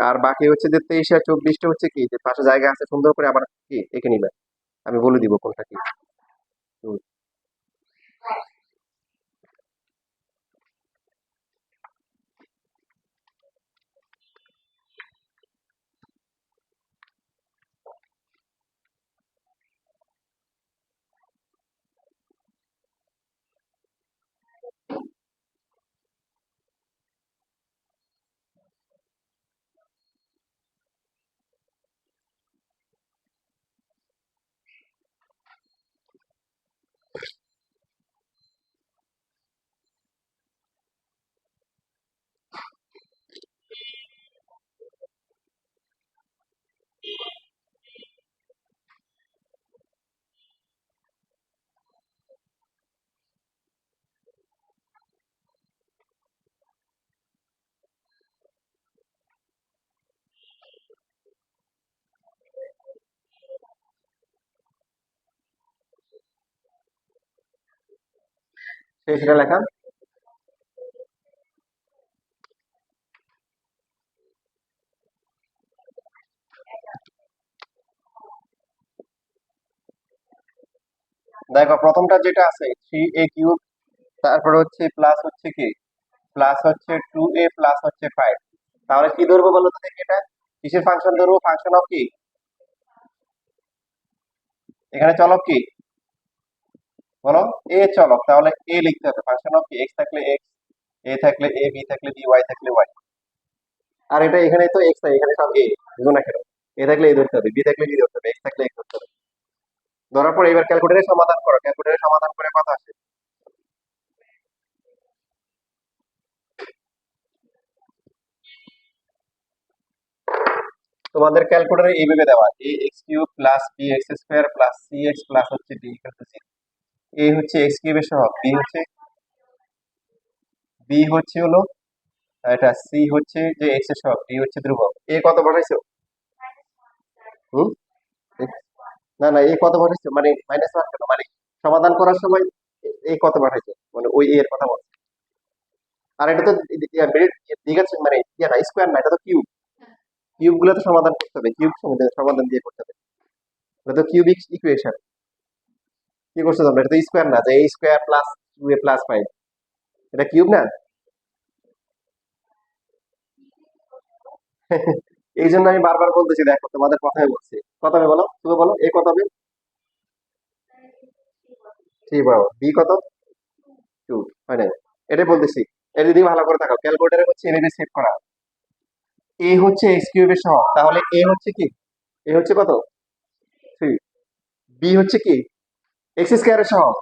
আর বাকি হচ্ছে যে 23 আর 24টা হচ্ছে কি যে পাশে জায়গা আছে, সুন্দর করে আবার কি এঁকে নিবে। আমি বলে দিব কোনটা কি। হুম, সেটা লেখা। দেখো প্রথমটা যেটা আছে 3a কিউব, তারপরে হচ্ছে প্লাস হচ্ছে কি প্লাস হচ্ছে 2a প্লাস হচ্ছে 5। তাহলে কি ধরবো বলো তো দেখি, এটা কিসের ফাংশন ধরবো? ফাংশন অফ কি, এখানে চলক কি বলো? এ চলক, তাহলে এ লিখতে হবে। ফাংশন অফ কি, এক্স থাকলে এক্স, এ থাকলে এ, বি থাকলে বি, ওয়াই থাকলে ওয়াই। আর এটা এখানে তো এক্স নাই, এখানে সব এ, বুঝো না কেন? এ থাকলে এ ধরতে হবে, বি থাকলে বি ধরতে হবে, এক্স থাকলে এক্স ধরতে হবে। ধরার পর এবার ক্যালকুলেটরে সমাধান করো, ক্যালকুলেটরে সমাধান করে কত আসে? তোমাদের ক্যালকুলেটরে এইভাবে দেওয়া, A x cube plus B x square plus C x plus হচ্ছে D equal to C. A হচ্ছে এক্স কিউবের সহগ, বি হচ্ছে হলো এটা, সি হচ্ছে যে এক্স এর সহগ, ডি হচ্ছে ধ্রুবক। এ কত বসাইছো? হুম, না না, এ কত বসাইছো মানে মাইনাস ওয়ান কেন, মানে সমাধান করার সময় এ কত পাঠাইছো, মানে ওই এর কথা বলছো। আর এটা তো ঠিক আছে, মানে ইয়া না, স্কোয়ার না, এটা তো কিউব। কিউব গুলো তো সমাধান করতে হবে, কিউব সমাধান সমাধান দিয়ে করতে হবে। এটা তো কিউবিক ইকুয়েশন। কি করছো তোমরা? এটা তো স্কোয়ার না, যে এ স্কোয়ার প্লাস 2a প্লাস 5, এটা কিউব না। এই জন্য আমি বারবার বলতেছি, দেখো তোমাদের কথাই বলছি। কত হবে বলো, তুমি বলো এ কত হবে? থ্রি পাবো, বি কত? টু, হয় না? এটাই বলতেছি। এটা যদি ভালো করে থাকো, ক্যালকুলেটারে হচ্ছে এনে সেভ করা। এ হচ্ছে এক্স কিউবের সহগ, তাহলে এ হচ্ছে কি, এ হচ্ছে কত? বি হচ্ছে কি এক্স স্কোয়ারের সহগ,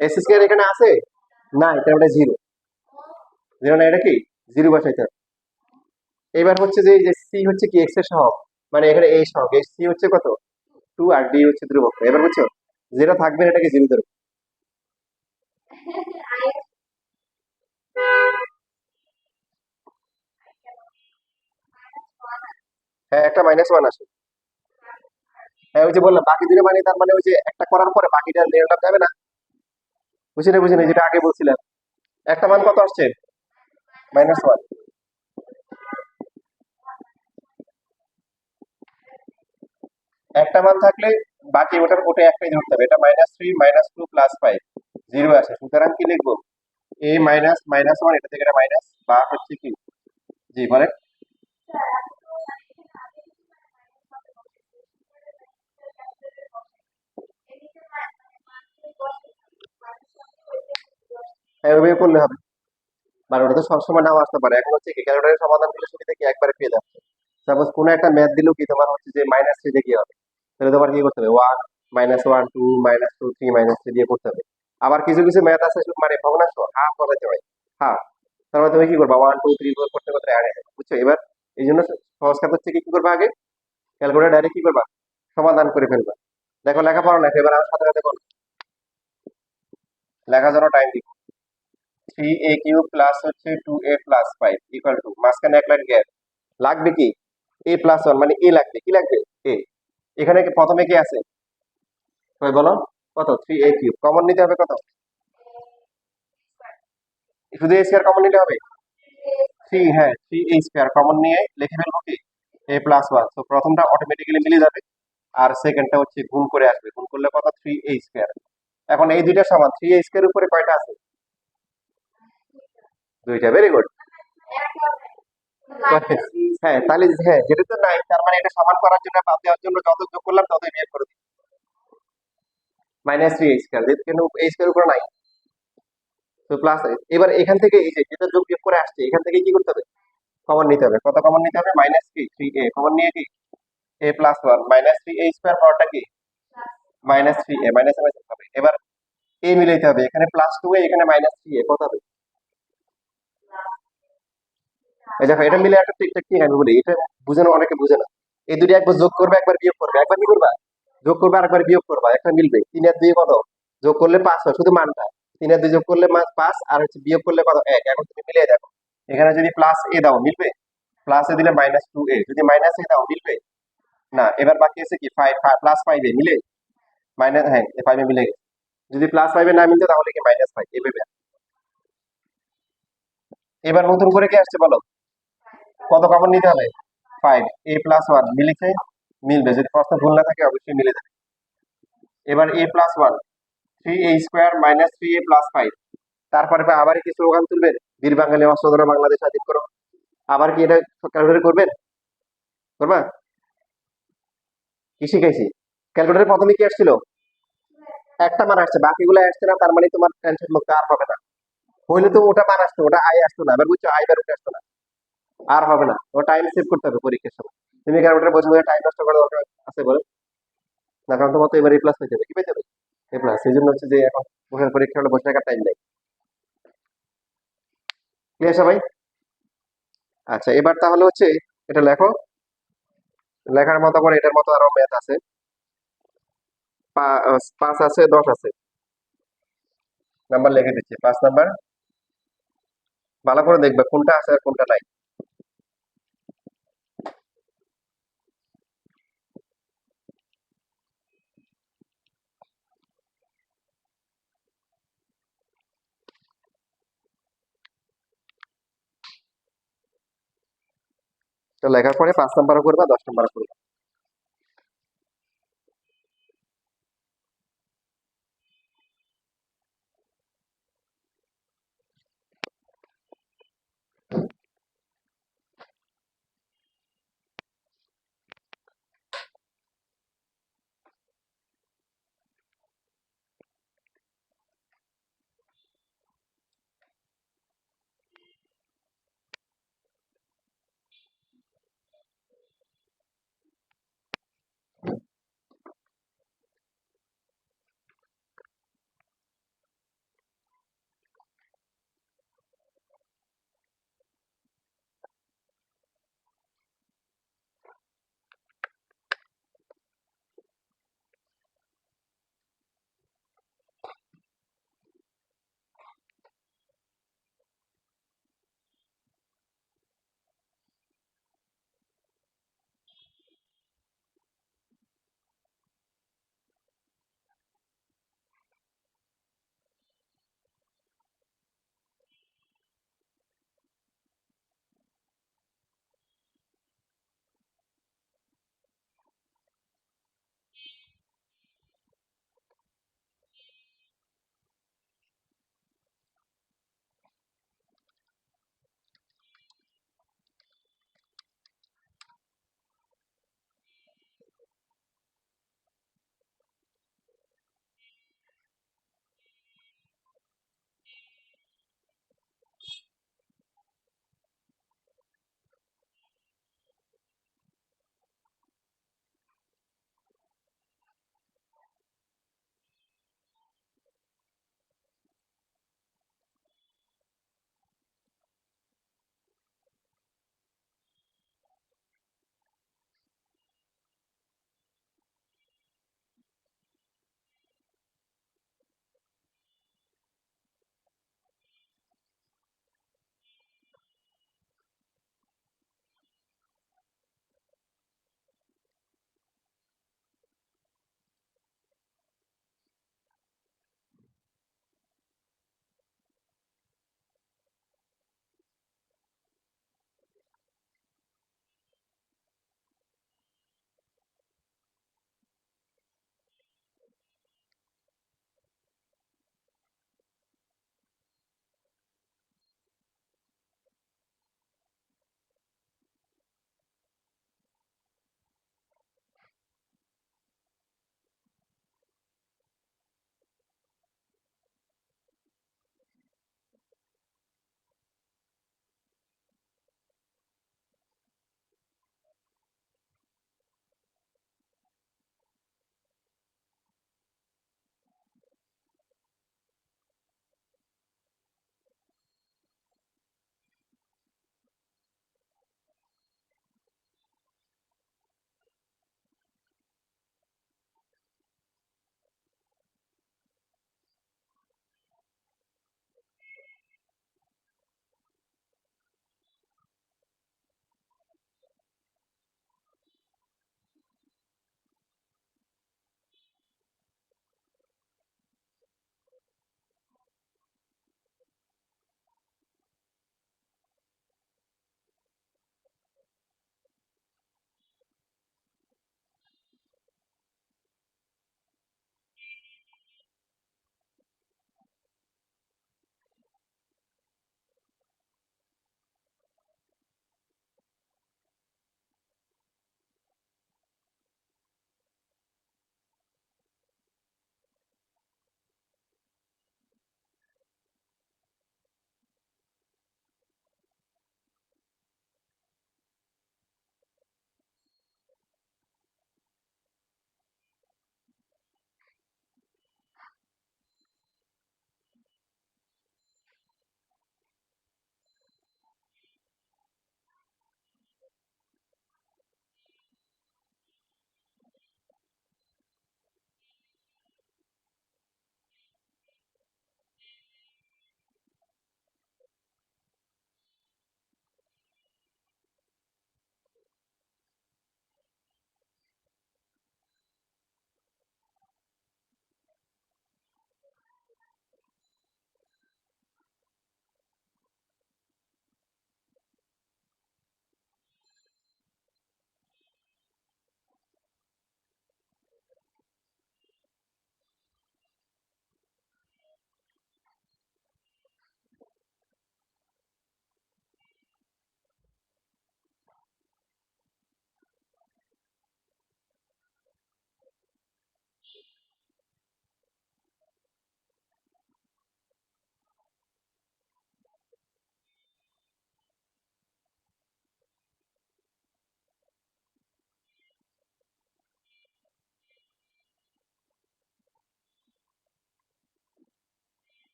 এক্স স্কোয়ার এখানে আছে না, এটা ওটা জিরো, জিরো না, এটা কি জিরো বসাইতে হবে। এবার হচ্ছে যে এই যে সি হচ্ছে কি এক্স এর সহগ, মানে এখানে এই সহগ, এই সি হচ্ছে কত টু, আর ডি হচ্ছে ধ্রুবক। এবার বুঝছো, যেটা থাকবে না এটাকে জিরো ধরো। হ্যাঁ, একটা মাইনাস ওয়ান আসে। হ্যাঁ, ওই যে বললাম বাকি দুটো মানে, তার মানে ওই যে একটা করার পরে বাকিটা মেরোটা যাবে না। বুঝিনি বুঝিনি, যেটা আগে বলছিলাম। একটা মান কত আসছে, মাইনাস ওয়ান। একটা মান থাকলে বাকি ওটার ওটা একটাই ধরতে হবে। এটা minus three minus two plus five, zero আসে, সুতরাং কি লিখবো, এ মাইনাস মাইনাস ওয়ান, এটা থেকে এটা মাইনাস, বা হচ্ছে কি, জি বলেন। হ্যাঁ, ওইভাবে করলে হবে। মানে ওটা তো সবসময় নাও আসতে পারে। এখন হচ্ছে কি ক্যালকুলেটরের সমাধান করলে সুবিধা কি একবারে পেয়ে যাচ্ছে। সাপোজ কোনো একটা ম্যাথ দিলেও কি তোমার হচ্ছে যে মাইনাস থ্রি দিয়ে কি হবে, তাহলে তোমার কি করতে হবে, one minus one two minus two three minus three দিয়ে করতে হবে। আবার কিছু কিছু ম্যাথ আছে মানে ভগ্নাংশ হাফ বসাতে হয়, হাফ, তারপরে তুমি কি করবা, ওয়ান টু থ্রি করতে করতে অ্যাড হবে, বুঝছো। এবার এই জন্য সহজ কাজ হচ্ছে কি, কি করবা আগে ক্যালকুলেটর ডাইরেক্ট কি করবা, সমাধান করে ফেলবা। দেখো লেখাপড়া লেখো, এবার আমার সাথে সাথে বলো, লেখার জন্য টাইম দিব। থ্রি এ কিউব প্লাস হচ্ছে two a plus five equal to, মাঝখানে এক লাইন গ্যাপ, লাগবে কি এ প্লাস ওয়ান, মানে এ লাগবে, কি লাগবে এ। এখানে প্রথমে কি আছে, ওই বলো, কত থ্রি এ কিউব, কমন নিতে হবে কত, শুধু এ স্কোয়ার কমন নিতে হবে, থ্রি, হ্যাঁ থ্রি এ স্কোয়ার কমন নিয়ে লিখে ফেলবো কি এ প্লাস ওয়ান। তো প্রথমটা অটোমেটিক্যালি মিলে যাবে, আর সেকেন্ডটা হচ্ছে গুণ করে আসবে, গুণ করলে কত থ্রি এ স্কোয়ার। এখন এই দুইটা সমান, থ্রি এ স্কোয়ার উপরে কয়টা আছে, দুইটা, ভেরি গুড। হ্যাঁ তাহলে হ্যাঁ, যেটা তো নাই তার মানে এটা সমান করার জন্য বাদ দেওয়ার জন্য যত যোগ করলাম ততই বিয়োগ করে দিই, মাইনাস থ্রি এইচ স্কোয়ার, কেন এই স্কোয়ার উপরে নাই, তো প্লাস। এবার এখান থেকে এই যে যেটা যোগ বিয়োগ করে আসছে এখান থেকে কি করতে হবে, কমন নিতে হবে, কত কমন নিতে হবে, মাইনাস কি থ্রি এ কমন নিয়ে কি A plus one minus three A square পাওয়ারটা কি মাইনাস থ্রি এ, মাইনাস হবে। এবার এ মিলাইতে হবে, এখানে প্লাস টু এ এখানে মাইনাস থ্রি এ, কত হবে, এই দেখো এটা মিলে একটা ঠিকঠাক কি আমি বলি, এটা বুঝানো অনেকে বুঝে না। এই দুটো একবার যোগ করবে একবার বিয়োগ করবে, একবার কি করবা যোগ করবে আর একবার বিয়োগ করবা, একটা মিলবে, তিন আর দুই কত, যোগ করলে পাঁচ হয়, শুধু মানটা, তিন আর দুই যোগ করলে পাঁচ, আর হচ্ছে বিয়োগ করলে কত এক। এখন তুমি মিলিয়ে দেখো, এখানে যদি প্লাস এ দাও মিলবে, প্লাস এ দিলে মাইনাস টু এ, যদি মাইনাস এ দাও মিলবে না। এবার বাকি আছে কি ফাইভ, প্লাস ফাইভ এ মিলে, মাইনাস, হ্যাঁ ফাইভ এ মিলে গেছে। যদি প্লাস ফাইভ এ না মিলতো তাহলে কি মাইনাস ফাইভ এভাবে। এবার নতুন করে কি আসছে বলো, কত কমন নিতে হবে, ফাইভ, এ প্লাস ওয়ান মিলেছে, মিলবে, যদি প্রশ্ন ভুল না থাকে অবশ্যই মিলে যাবে। এবার এ প্লাস ওয়ান, থ্রি এ স্কোয়ার মাইনাস থ্রি এ প্লাস ফাইভ, তারপরে আবার কি স্লোগান তুলবেন, বীর বাঙালি অস্ত্র ধরো বাংলাদেশ স্বাধীন করো, আবার কি এটা ক্যালকুলেটর করবেন, করবা, কি শিখাইছি, ক্যালকুলেটর প্রথমে কি আসছিল, একটা মান আসছে, বাকিগুলো আসছে না, তার মানে তোমার টেনশন মুক্ত আর হবে না। হইলে তো ওটা মান আসতো, ওটা আই আসতো না, এবার বুঝছো আই বার উঠে আসতো না, আর হবে না। ও টাইম সেভ করতে হবে পরীক্ষার সময়। তুমি ক্যালকুলেটর বসে বসে টাইম নষ্ট করার দরকার আছে বলে না, কারণ তোমার তো এবার এ প্লাস হয়ে যাবে, কি পেয়ে যাবে এ প্লাস। এই জন্য হচ্ছে যে এখন বসে পরীক্ষা হলে বসে থাকার টাইম নেই। ক্লিয়ার সবাই? আচ্ছা এবার তাহলে হচ্ছে এটা লেখো, লেখার মতো করে এটার মতো আরো ম্যাথ আছে, পাঁচ আছে, দশ আছে, নাম্বার লিখে দিচ্ছি, পাঁচ নাম্বার, ভালো করে দেখবে কোনটা আছে আর কোনটা নাই। তো লেখার পরে পাঁচ নাম্বার করবা, দশ নাম্বার করবা।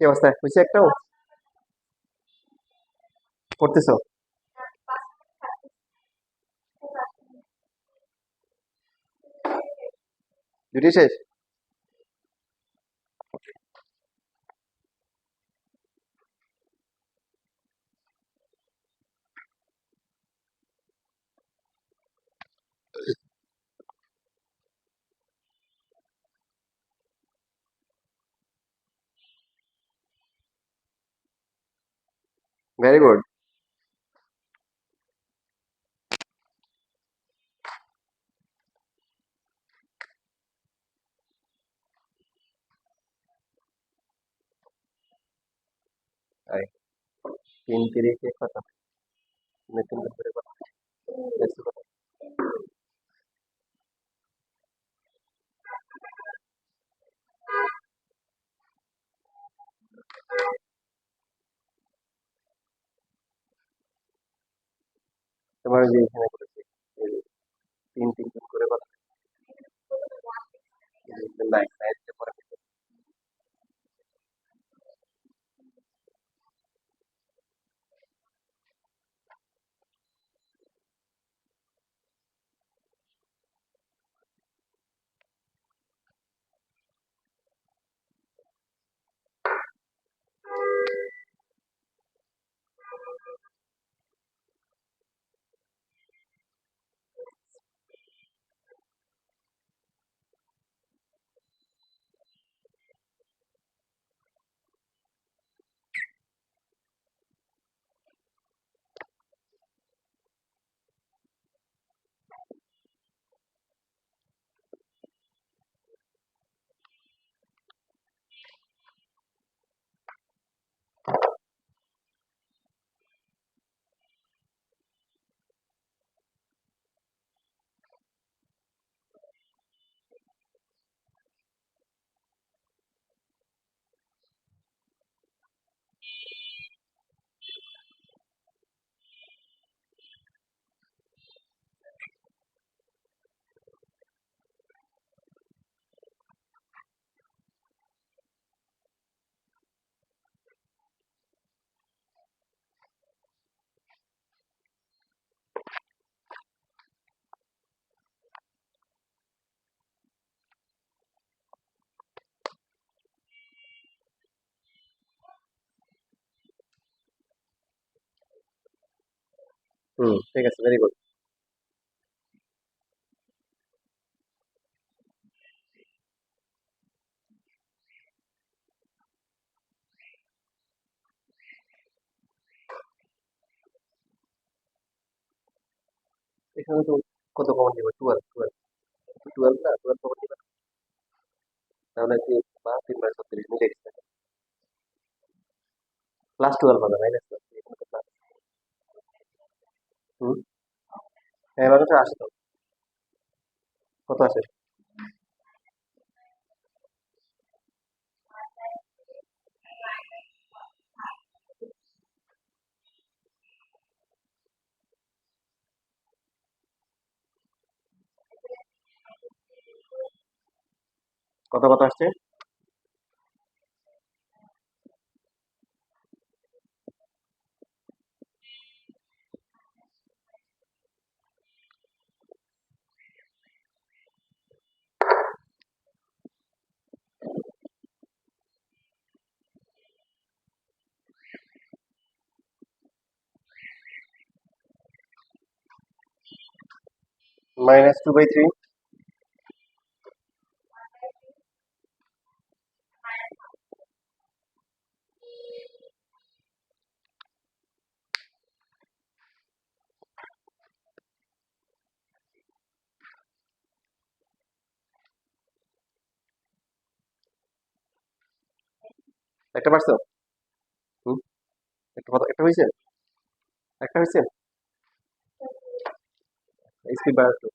কি অবস্থা, হয়েছে একটাও? করতেছো? ডিউটি শেষ? Very good. 3 তিরিখে কত? 3 করে কত? দেখছো কত? তোমার ওই যে এখানে করেছি, এই যে 3 3 করে কত? নাইন নাইন পরে ঠিক আছে, ভেরি গুড। এখানে তো কত কমন নিবে? 12 12। 12 না, 12 কমন নিবে না? তাহলে কি বা 3 বার 36 মিলে গেছে। +12 হবে, মাইনাস না, এখানে তো প্লাস। হুম। হ্যাঁ, এবার তো আসে তো। কত আসে? কত কত আসছে? -2/3। একটা পারছো? হুম। একটা কত, একটা হয়েছে? একটা হয়েছে? স্পিড বাড়াও একটু।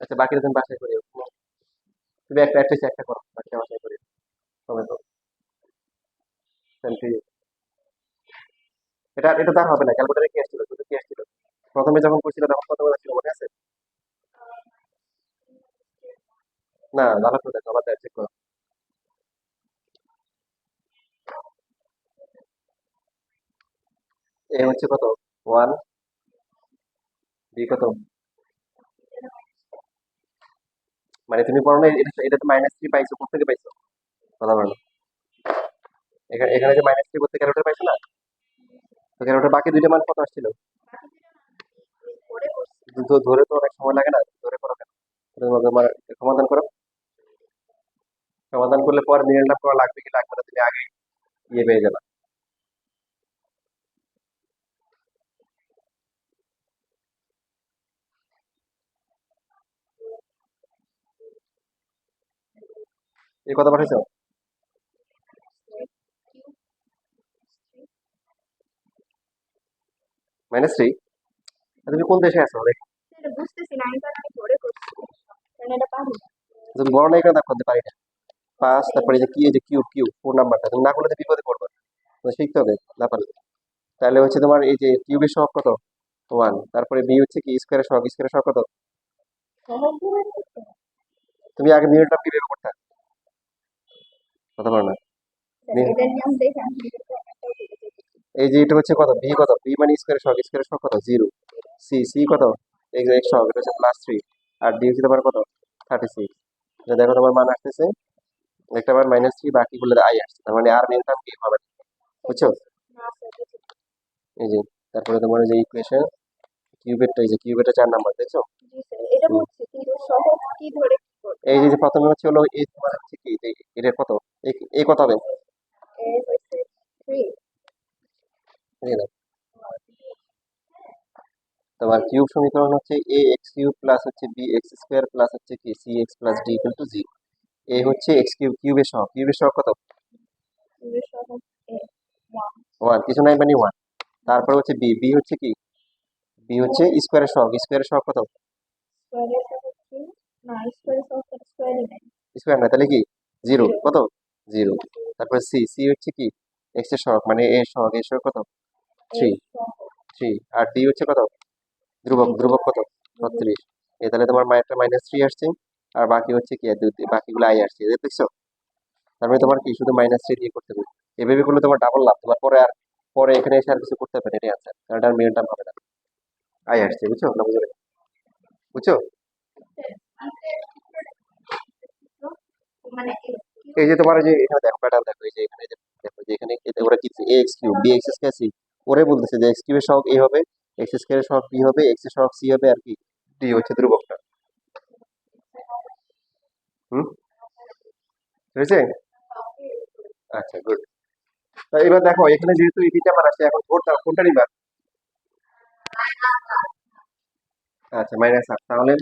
আচ্ছা, বাকিটা তুমি বাসায় করিও। তুমি একটা একটা একটা করো, বাকিটা বাসায় করিও। তবে তো সেলফি। এটা এটা তার হবে না, ক্যালকুলেটারে কি আসছিল, দুটো কি আসছিল? প্রথমে যখন করছিল তখন কত করে ছিল মনে আছে? না, ভালো করে দেখো, আবার চেক করো। এ হচ্ছে কত, ওয়ান, বি কত, মানে তুমি পড়ো না এটা তো -3 পাইছো, কোথেকে পাইছো, কথা বলো। এখানে এখানে যে -3 করতে ক্যালকুলেটর পাইছো না, তো ক্যালকুলেটর বাকি দুইটা মান কত আসছিল, কিন্তু ধরে তো অনেক সময় লাগে না, ধরে করো কেন, তোমার সমাধান করো, সমাধান করলে পরে নির্ণয় করা লাগবে কি লাগবে না, তুমি আগে ইয়ে পেয়ে যাবে। এই কথা পাঠাইছো, -3, তুমি কোন দেশে আছো দেখ, তুমি বড় নাই কেন, করতে পারি না, 5, তারপরে এই যে কি, এই যে কিউব কিউব 4 নাম্বারটা তুমি না করলে তো বিপদে পড়বে, তো শিখতে হবে না পারলে। তাহলে হচ্ছে তোমার এই যে কিউবের সহগ কত, 1, তারপরে বি হচ্ছে কি স্কোয়ারের সহগ, স্কোয়ারের সহগ কত, তুমি আগে মিনিটটা কি বের করতে, কথা বলো না। এই যে এটা হচ্ছে কত, বি কত, বি মানে স্কোয়ারের সহগ কত, 0, সি সি কত, এক্স সহগ এটা হচ্ছে +3, আর ডি হচ্ছে তোমার কত, 36, এটা দেখো তোমার মান আসতেছে, একটা বার -3, বাকিগুলো আই আসছে, তার মানে আর মিনটার্ম কি হবে না, বুঝছো, এই যে তারপরে তোমার এই যে ইকুয়েশন কিউবেরটা, এই যে কিউবেরটা 4 নাম্বার দেখছো। হুম। এই যে প্রথমে হচ্ছে হলো এই তোমার হচ্ছে কি যে এটা কত, এ কত হবে, এই যে তোমার কিউব সমীকরণ হচ্ছে এ এক্স কিউব প্লাস হচ্ছে বি এক্স স্কোয়ার প্লাস হচ্ছে কি c x plus d equal to 0। A হচ্ছে এক্স কিউব, কিউবের সহগ, কিউবের সহগ কত, 1, কিছু নাই মানে 1, তারপর হচ্ছে বি, বি হচ্ছে কি, বি হচ্ছে স্কোয়ারের সহগ কত, স্কোয়ার না তাহলে কি 0 কত, 0, তারপর সি, সি হচ্ছে কি এক্স এর সহগ মানে এ সহগ, এর সহগ কত, 3, 3, আর ডি হচ্ছে কত, ধ্রুবক, ধ্রুবক কত, 36, এ তাহলে তোমার একটা -3 আসছে, আর বাকি হচ্ছে কি বাকিগুলো আই আসছে, দেখছো, তার মানে তোমার কি শুধু -3 দিয়ে করতে হবে, এভাবে করলে তোমার ডাবল লাভ, তোমার পরে আর পরে এখানে এসে আর কিছু করতে হবে না, এটাই আনসার, কারণ এটার মেন টার্ম হবে না, আই আসছে, বুঝছো না, বুঝো না? বুঝছো, এই যে তোমার এই যে এখানে দেখো প্যাটার্ন দেখো, এই যে এখানে দেখো যে এখানে ওরা কি A x cube B X square C, ওরে বলতেছে যে এক্স কিউবের সহগ এ হবে, এক্স স্কয়ারের সহগ বি হবে, এক্স এর সহগ সি হবে, আর কি ডি হচ্ছে ধ্রুবকটা। হুম, বুঝেছে, আচ্ছা গুড। তা এবার দেখো এখানে যেহেতু এই তিনটা মান আসছে, এখন কোনটা কোনটা নিবা, আচ্ছা -8, তাহলে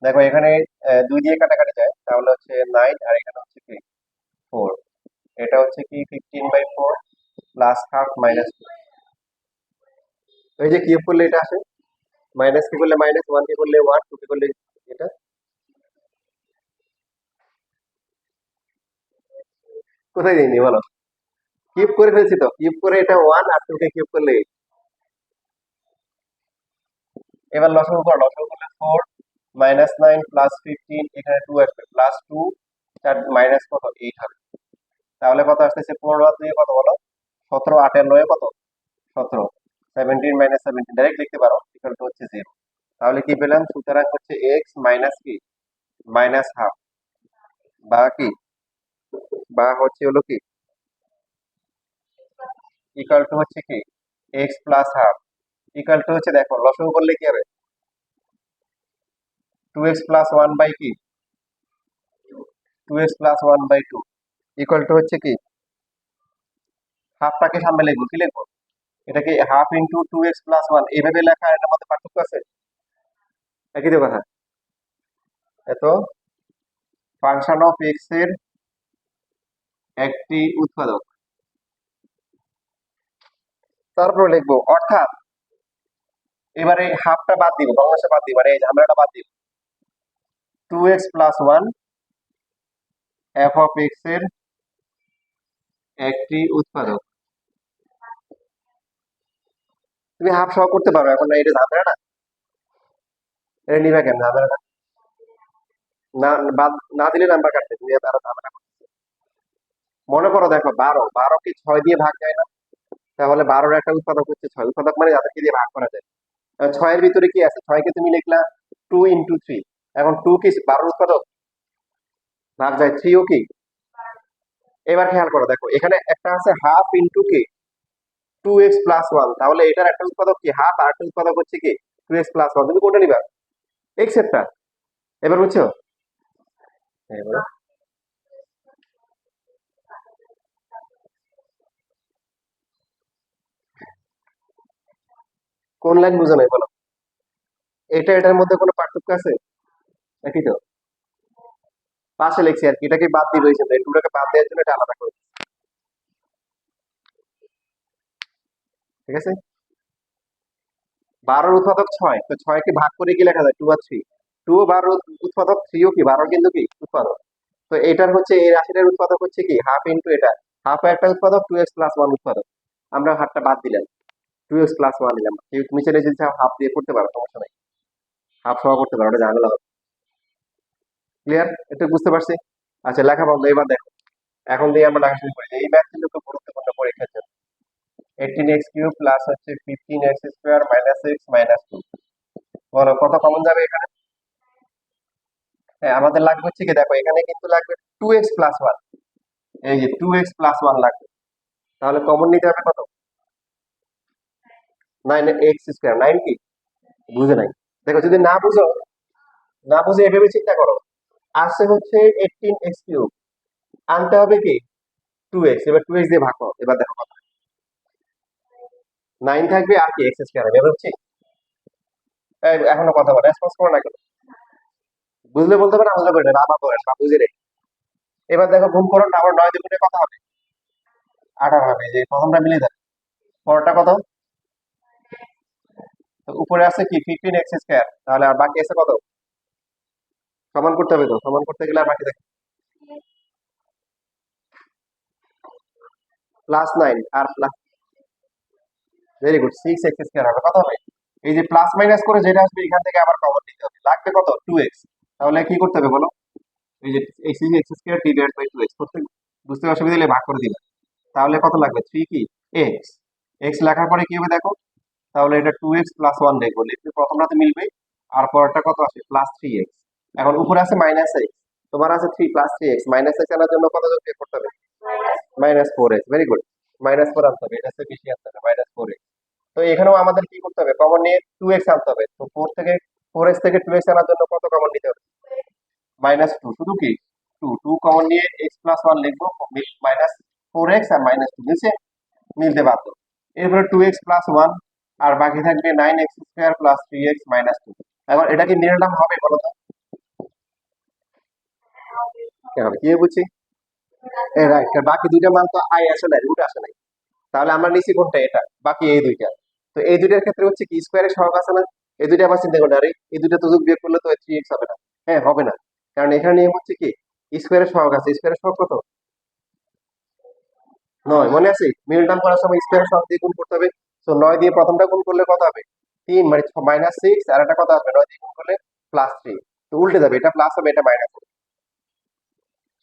দেখো এখানে 2 দিয়ে কাটাকাটি যায়, তাহলে হচ্ছে 9, আর এখানে হচ্ছে কি 4, এটা হচ্ছে কি 15/4 প্লাস হাফ মাইনাস, এই যে কিউব করলে এটা আসে, মাইনাস কে করলে মাইনাস, ওয়ান কে করলে ওয়ান, টু কে করলে এটা, কোথায় দিইনি বলো, কিউব করে ফেলছি তো, কিউব করে এটা ওয়ান, আর টু কে কিউব করলে এবার লসাগু করো, লসাগু করলে 4 -9 প্লাস 15, এখানে 2 আসবে, প্লাস 2 চার মাইনাস কত 8 হবে, তাহলে কত আসতেছে, 15 আর 2 কত বলো, 17, 8 এর 9 কত, 17, 17 -17 ডাইরেক্ট লিখতে পারো, ইকুয়াল টু হচ্ছে 0, তাহলে কি পেলাম, সুতরাং হচ্ছে এক্স মাইনাস কি মাইনাস হাফ, বা কি, বা হচ্ছে হলো কি ইকুয়াল টু হচ্ছে কি x plus half, equal to হচ্ছে দেখো লসাগু করলে কি হবে, 2x প্লাস 1 বাই কি 2x plus 1 by 2, equal to হচ্ছে কি হাফটাকে সামনে লিখবো, কি লিখবো, এটাকে হাফ ইন্টু 2x প্লাস 1 এইভাবে লেখা, এটার মধ্যে পার্থক্য আছে, একই তো কথা, এত ফাংশন অফ এক্স এর একটি উৎপাদক, তারপর লিখবো অর্থাৎ এবারে হাফটা বাদ দিব, বাংলাদেশে বাদ দিব, মানে এই ঝামেলাটা বাদ দিব, 2x plus 1 F of x এর একটি উৎপাদক। তুমি হাফ সহ করতে পারো, এখন না এটা ঝামেলা না, এটা নিবে কেন ঝামেলা না? না, বাদ না দিলে নাম্বার কাটবে, তুমি তারা ঝামেলা করো। মনে করো দেখো 12 কি 6 দিয়ে ভাগ যায় না? তাহলে 12-এর একটা উৎপাদক হচ্ছে 6, উৎপাদক মানে যাদেরকে দিয়ে ভাগ করা যায়। 6-এর ভিতরে কি আছে? 6-কে তুমি লিখলা 2 × 3, এখন 2 কি 12 উৎপাদক? ভাগ যায় 3 ও কি? এবার খেয়াল করো দেখো এখানে একটা আছে হাফ ইন্টু কি 2x+1, তাহলে এটার একটা উৎপাদক কি হাফ, আর একটা উৎপাদক হচ্ছে কি 2x+1, তুমি কোনটা নিবা? এক্স এরটা। এবার বুঝছো? হ্যাঁ, বলো। কোন লাইন বুঝো নাই বলো? এটা এটার মধ্যে কোনো পার্থক্য আছে? একই তো, পাশে লিখছি আর কি, এটাকে বাদ দিয়ে রয়েছে, এই দুটাকে বাদ দেওয়ার জন্য এটা আলাদা করে দিচ্ছি। ঠিক আছে, 12-এর উৎপাদক 6, তো 6 কে ভাগ করে কি লেখা যায় 2/3, 2 ও 12 উৎপাদক, 3 ও কি 12 কিন্তু কি উৎপাদক। তো এটার হচ্ছে এই রাশিটার উৎপাদক হচ্ছে কি হাফ ইন্টু এটা, হাফ একটা উৎপাদক 2x+1 উৎপাদক, আমরা হাফটা বাদ দিলাম, 2x+1 নিলাম। তুমি চাইলে যদি হাফ দিয়ে করতে পারো, সমস্যা নাই, হাফ সহ করতে পারো, ওটা ঝামেলা হবে। ক্লিয়ার? এটা বুঝতে পারছি। আচ্ছা লেখা বন্ধ, এবার দেখো এখন দিয়ে আমরা লেখা শুরু করি। এই ম্যাথ কিন্তু খুব গুরুত্বপূর্ণ পরীক্ষার জন্য। 18x³ প্লাস হচ্ছে 15x² মাইনাস এক্স মাইনাস 2, বলো কত কমন যাবে এখানে? হ্যাঁ, আমাদের লাগবে হচ্ছে কি দেখো এখানে কিন্তু লাগবে 2x+1, এই যে 2x+1 লাগবে, তাহলে কমন নিতে হবে কত? 9x², 9 কি বুঝে নাই? দেখো যদি না বুঝো, না বুঝে এভাবে চিন্তা করো, আসছে হচ্ছে 18x³, আনতে হবে কি 2x, এবার 2x দিয়ে ভাগ করো, এবার দেখো কত 9 থাকবে আর কি x² হবে, এবার হচ্ছে এখনো কথা বলে রেসপন্স করো না কেন? বুঝলে বলতে পারে, না বুঝলে বলবে বাবা বলেন বা বুঝে রে। এবার দেখো গুণ করো না, আবার 9 দ্বিগুণে কত হবে? 18 হবে, যে প্রথমটা মিলে যাবে। পরেরটা কত? তো উপরে আছে কি 15x², তাহলে আর বাকি আছে কত? সমান করতে হবে, তো সমান করতে গেলে আর বাকি থাকে +9 আর প্লাস, ভেরি গুড, 6x² হবে, কত হবে? এই যে প্লাস মাইনাস করে যেটা আসবে এখান থেকে আবার কমন নিতে হবে, লাগবে কত 2x, তাহলে কি করতে হবে বলো? এই যে x² ডিভাইড বাই 2x, প্রত্যেক বুঝতে অসুবিধা হলে ভাগ করে দিবে, তাহলে কত লাগবে 3 কি x, x লেখার পরে কি হবে দেখো, তাহলে এটা 2x+1 লিখবো, লিখলে প্রথমটাতে মিলবে, আর পরেরটা কত আসে +3x, এখন উপরে আছে -x, তোমার আছে 3 +3x, -x আনার জন্য কত যোগ করতে হবে? -4x, ভেরি গুড, -4 আনতে হবে, এটা হচ্ছে বেশি আনতে হবে, -4x। তো এখানেও আমাদের কি করতে হবে, কমন নিয়ে 2x আনতে হবে, তো 4x থেকে 2x আনার জন্য কত কমন নিতে হবে? -2, শুধু কি 2, 2 কমন নিয়ে x+1 লিখবো, -4x আর -2 নিচে মিলতে বাধ্য। এরপরে 2x+1, আর বাকি থাকবে 9x² প্লাস 3x মাইনাস 2। এখন এটা কি মিডল টার্ম হবে বলো তো? কি হবে, কি বুঝছি? রাইট, বাকি দুইটা মান তো আই আসে নাই, রুট আসে নাই, তাহলে আমরা নিচে কোনটা, এটা, বাকি এই দুইটা। তো এই দুইটার ক্ষেত্রে হচ্ছে কি স্কোয়ারের সহগ আছে না, এই দুইটা আবার চিন্তা করলে, আরে এই দুইটা তো যোগ বিয়োগ করলে তো 3x হবে না। হ্যাঁ, হবে না, কারণ এখানে নিয়ম হচ্ছে কি স্কোয়ারের সহগ আছে, স্কোয়ারের সহগ কত? 9, মনে আছে? মিডল টার্ম করার সময় স্কোয়ারের সহগ দিয়ে গুণ করতে হবে। তো 9 দিয়ে প্রথমটা গুণ করলে কত হবে? 3, মানে -6, আর এটা কত হবে 9 দিয়ে গুণ করলে +3, তো উল্টে যাবে, এটা প্লাস হবে এটা মাইনাস হবে,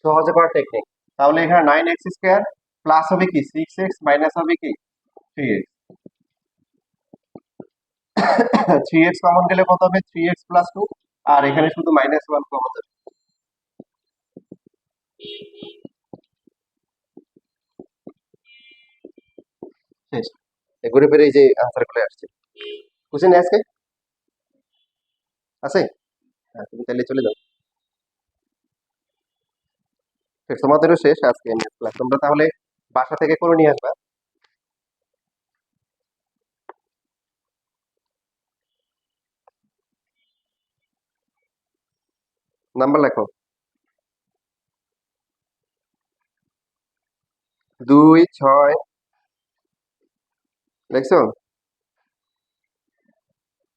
সহজে করার টেকনিক। তাহলে এখানে 9x² প্লাস হবে কি 6x মাইনাস হবে কি 3x, 3x কমন গেলে কত হবে 3x+2, আর এখানে শুধু -1 কমন যাবে, শেষ। ঘুরে ফিরে এই যে আনসার গুলো আসছে। কোশ্চেন আজকে আছে? হ্যাঁ, তুমি তাহলে চলে যাও, তোমাদেরও শেষ আজকে ক্লাস, তোমরা তাহলে বাসা থেকে করে নিয়ে আসবা। নাম্বার লেখো, 2 6 দেখছো,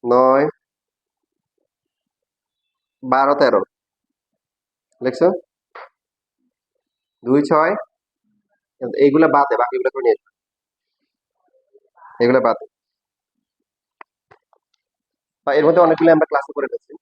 9 12 13 দেখছো, 2 6 কিন্তু এইগুলা বাদে বাকিগুলো করে নিয়ে যাবে। এগুলো বাদে বা এর মধ্যে অনেকগুলো আমরা ক্লাসে করে ফেলছি।